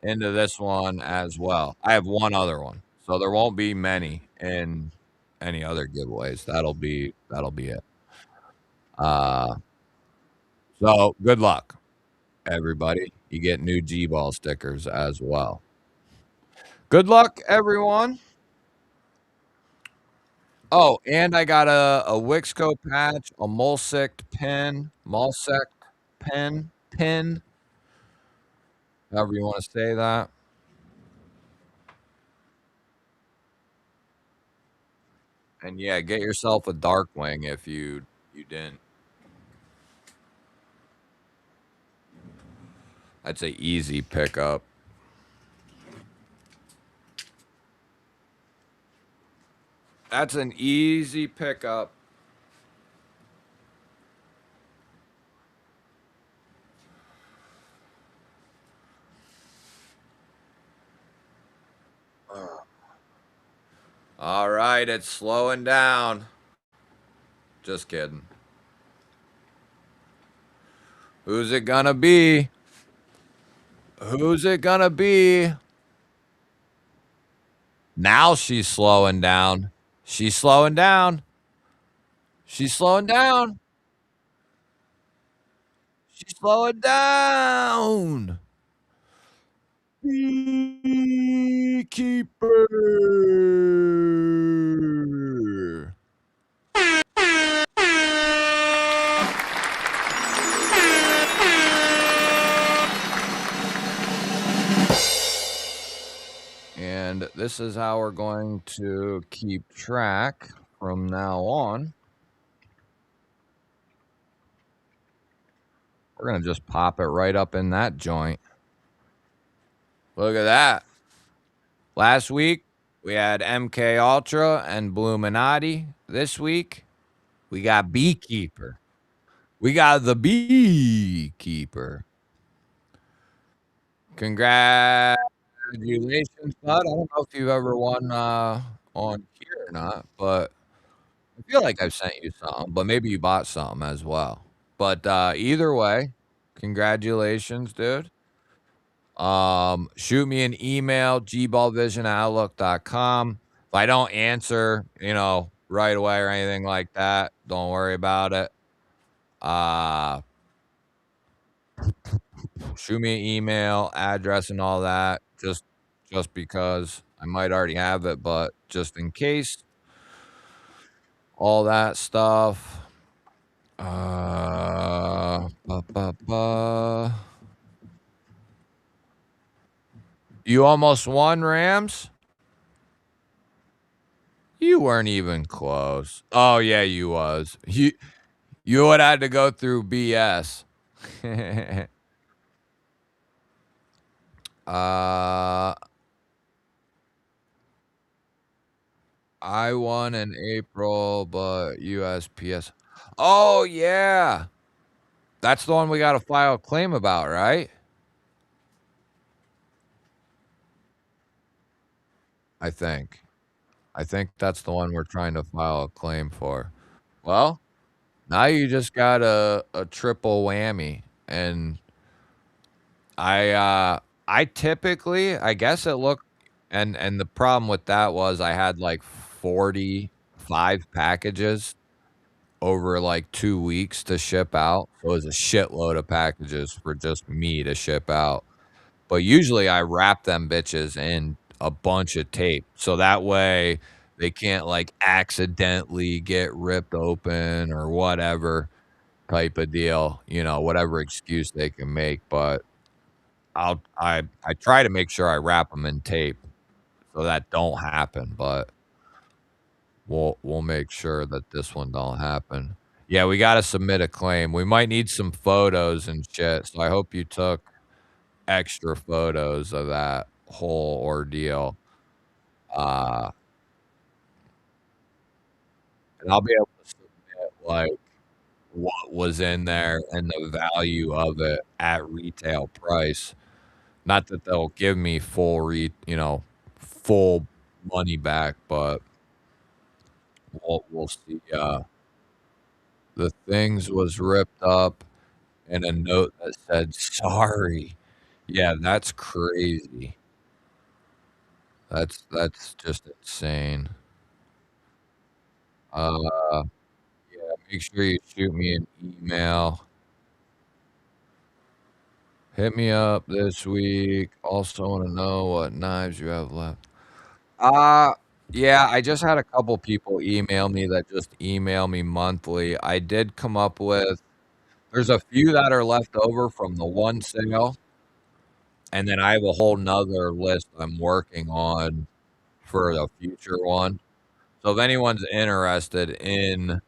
Speaker 1: into this one as well. I have one other one. So there won't be many in any other giveaways. That'll be it. Uh so good luck, everybody. You get new G ball stickers as well. Good luck, everyone. Oh, and I got a Wixco patch, a Mulsec pin, however you want to say that. And yeah, get yourself a Darkwing if you didn't. That's a easy pickup. That's an easy pickup. All right, it's slowing down. Just kidding. Who's it gonna be? Who's it gonna be? Now she's slowing down. She's slowing down. She's slowing down. She's slowing down. Beekeeper. And this is how we're going to keep track from now on. We're going to just pop it right up in that joint. Look at that. Last week, we had MK Ultra and Bluminati. This week, we got Beekeeper. We got the Beekeeper. Congratulations, bud. I don't know if you've ever won on here or not, but I feel like I've sent you something, but maybe you bought something as well. But either way, congratulations, dude. Shoot me an email, gballvision@outlook.com. If I don't answer, right away or anything like that, don't worry about it. Uh, Shoot me an email, address, and all that. Just because I might already have it, but just in case, all that stuff. Ba, ba, ba. You almost won, Rams? You weren't even close. Oh yeah, you was. You would have had to go through BS. uh I won in April, but USPS. Oh yeah. That's the one we got to file a claim about, right? I think. I think that's the one we're trying to file a claim for. Well, now you just got a triple whammy. And I typically, I guess it looked, and the problem with that was I had like 45 packages over like 2 weeks to ship out. So it was a shitload of packages for just me to ship out. But usually I wrap them bitches in a bunch of tape so that way they can't like accidentally get ripped open or whatever type of deal, whatever excuse they can make. But I try to make sure I wrap them in tape so that don't happen, but we'll make sure that this one don't happen. Yeah, we gotta submit a claim. We might need some photos and shit, so I hope you took extra photos of that whole ordeal. Uh, and I'll be able to submit like what was in there and the value of it at retail price. Not that they'll give me full money back, but we'll see. The things was ripped up and a note that said sorry. Yeah, that's crazy. That's just insane. Uh, yeah, make sure you shoot me an email. Hit me up this week. Also want to know what knives you have left. Uh, yeah, I just had a couple people email me that just email me monthly. I did come up with there's a few that are left over from the one sale, and then I have a whole nother list I'm working on for the future one. So if anyone's interested in,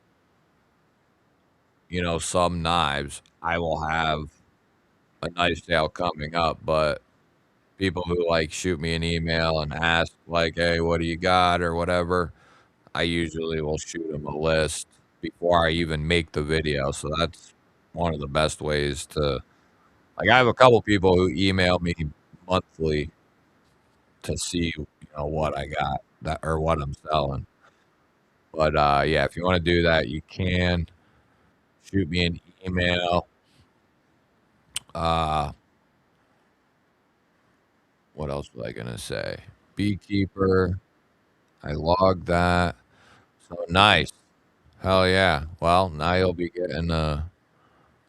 Speaker 1: some knives, I will have a nice sale coming up. But people who like shoot me an email and ask like, "Hey, what do you got?" or whatever, I usually will shoot them a list before I even make the video. So that's one of the best ways to like. I have a couple people who email me monthly to see what I got that or what I'm selling. But yeah, if you want to do that, you can shoot me an email. Uh, what else was I gonna say? Beekeeper. I logged that. So nice. Hell yeah. Well, now you'll be getting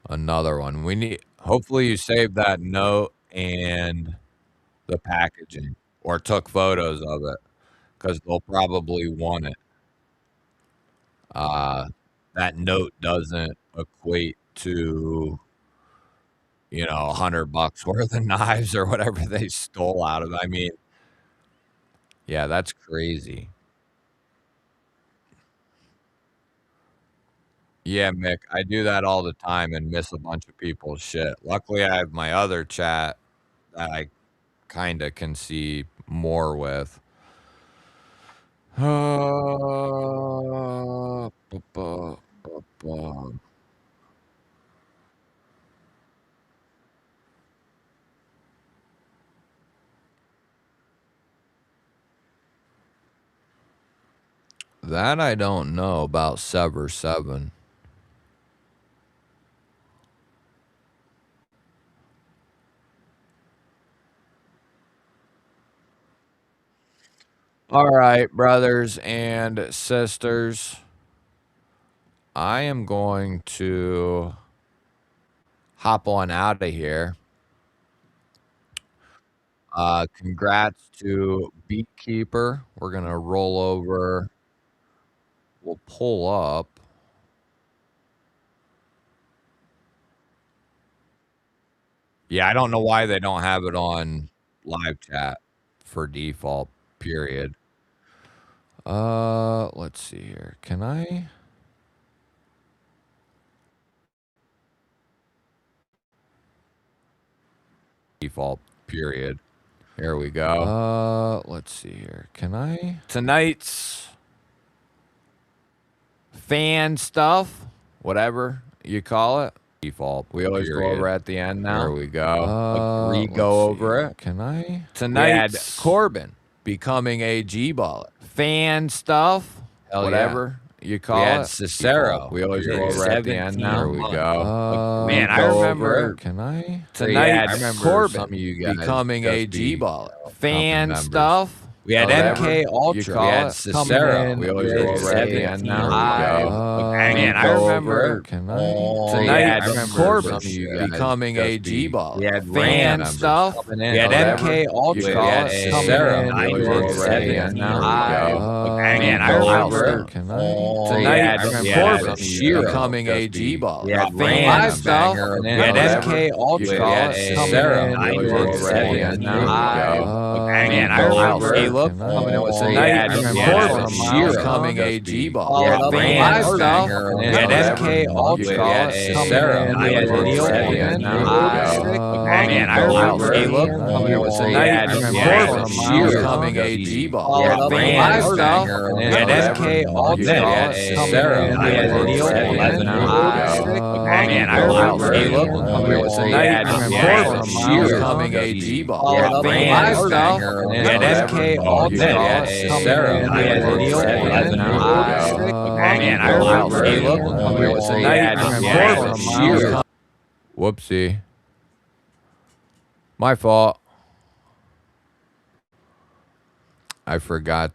Speaker 1: another one. We need hopefully you saved that note and the packaging or took photos of it because they'll probably want it. Uh, that note doesn't equate to, $100 worth of knives or whatever they stole out of it. I mean, Yeah, that's crazy. Yeah, Mick, I do that all the time and miss a bunch of people's shit. Luckily, I have my other chat that I kinda can see more with. Ba ba ba ba. That I don't know about Sever 7. Alright, brothers and sisters, I am going to hop on outta here. Congrats to Beatkeeper. We're gonna roll over. We'll pull up. Yeah, I don't know why they don't have it on live chat for default, period. Let's see here. Can I? Default, period. Here we go. Let's see here. Can I? Tonight's fan stuff, whatever you call it. Default. We always go over at the end now. Here we go. Re-go over it. Can I? Tonight's Corbin becoming a G-baller. Fan stuff, whatever you call it. We had Cicero. We always go over at the end now. Here we go. Man, I remember. Can I? Tonight, I remember Corbin some of you guys becoming a G-baller. Fan stuff. We had MK Ultra. We had Cicero. We always go over at the end now. Man, I remember. Can I? Tonight, I remember Corbin becoming a G-baller. We had fan stuff. We had MK Ultra. We had Cicero. We always go over at the end now. Man, I remember. Can I? Tonight, I remember Corbin becoming a G-baller. We had fan stuff. We had MK Ultra. We had Cicero. We always go over at the end now. Man, I remember. Look, coming in with tonight, I remember becoming a G-ball. Yeah, fan stuff. We had MK Ultra. We had Cicero. We had Neil. Man, I remember. Hey, look, coming in with tonight, I remember becoming a G-ball. Yeah, fan stuff. We had MK Ultra. We had Cicero. We had Neil. Man, I remember. Hey, look, coming in with tonight, I remember becoming a G-ball. Yeah, fan stuff. We had MK Ultra. We had Cicero. We had Neil. Man, I remember. Hey, look, coming in with tonight, I remember. Whoopsie. My fault. I forgot.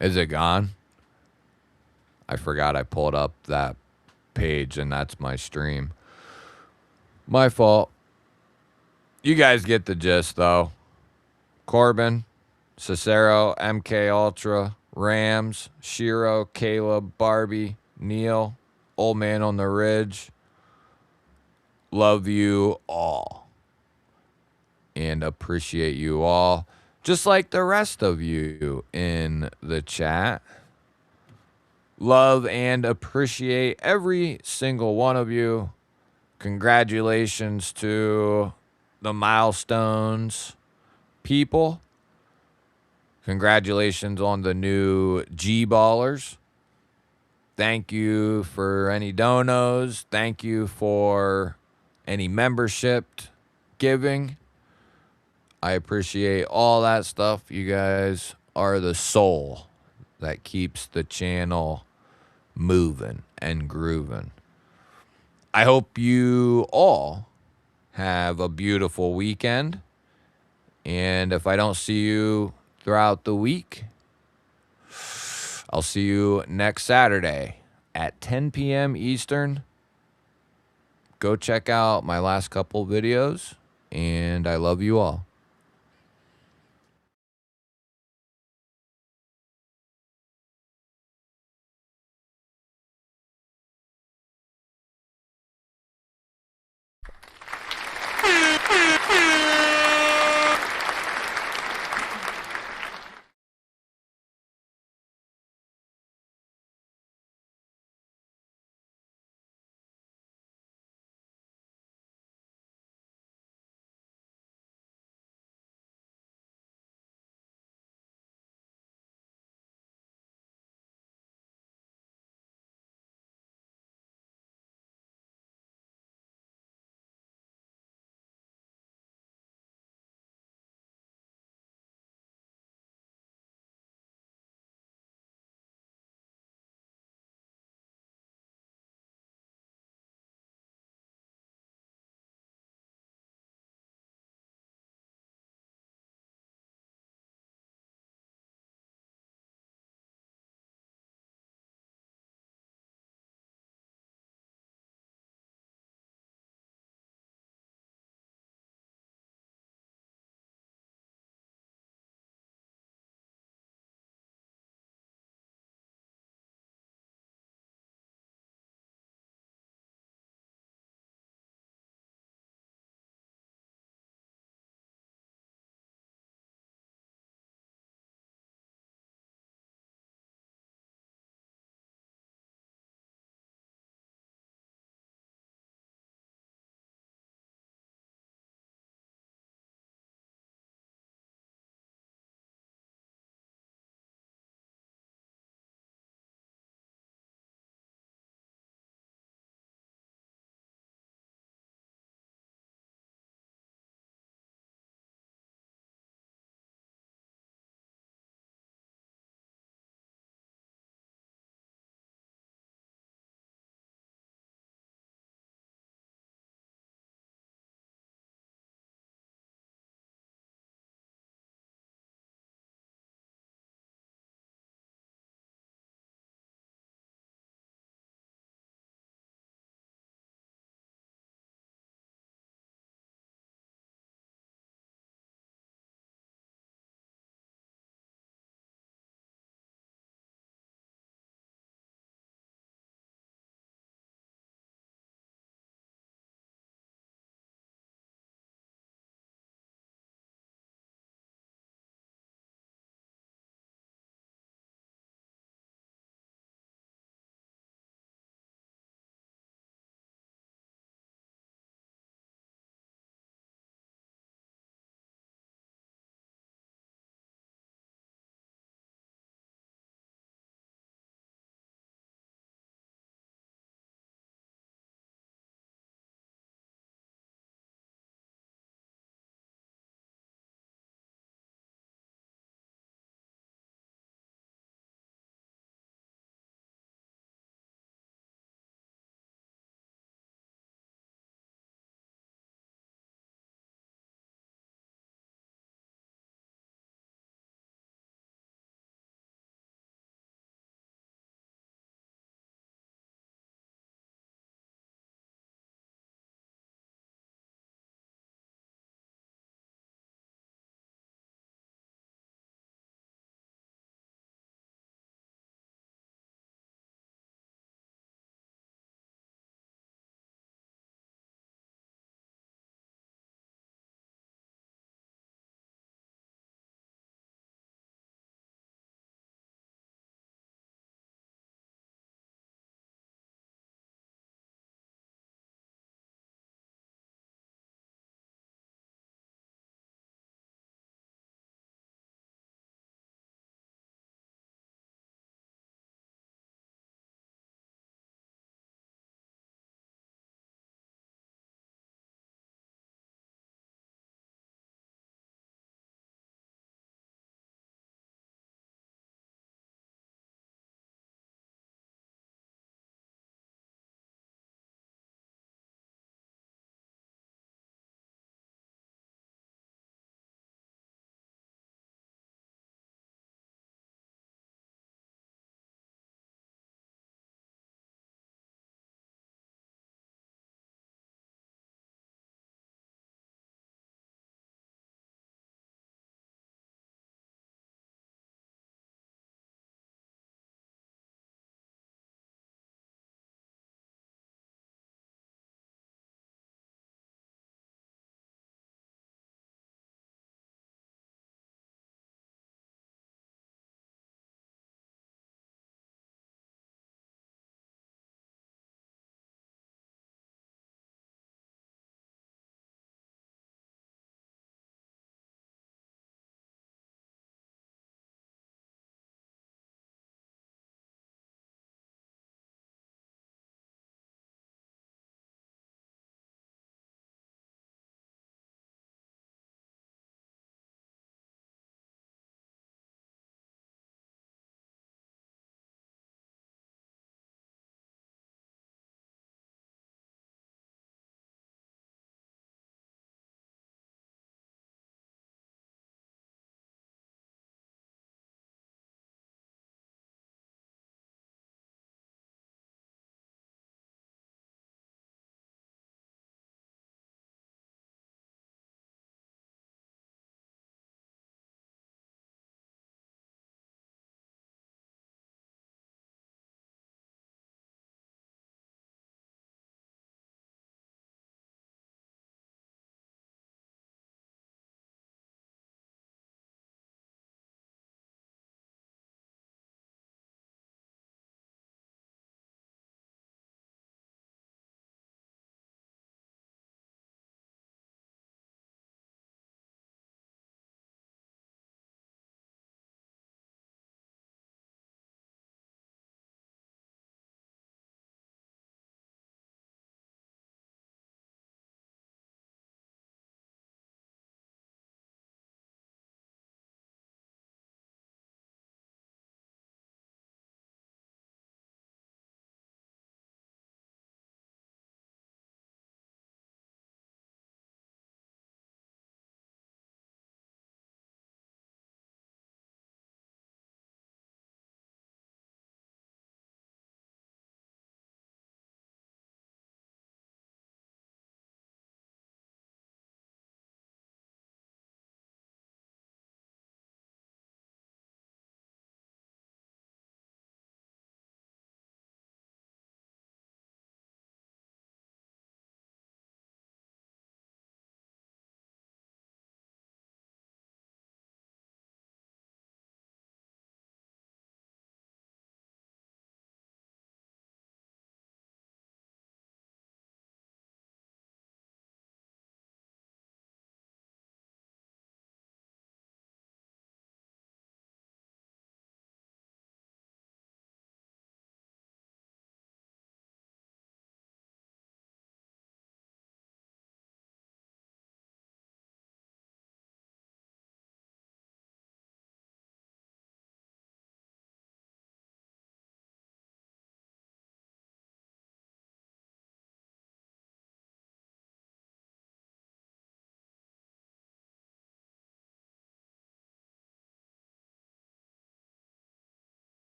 Speaker 1: Is it gone? I forgot I pulled up that page and that's my stream. My fault. You guys get the gist, though. Corbin, Cicero, MK Ultra, Rams, Shiro, Caleb, Barbie, Neil, Old Man on the Ridge. Love you all. And appreciate you all. Just like the rest of you in the chat. Love and appreciate every single one of you. Congratulations to the milestones people. Congratulations on the new G-ballers. Thank you for any donos. Thank you for any membership giving. I appreciate all that stuff. You guys are the soul that keeps the channel moving and grooving. I hope you all have a beautiful weekend. And if I don't see you throughout the week, I'll see you next Saturday at 10 p.m. Eastern. Go check out my last couple videos, and I love you all.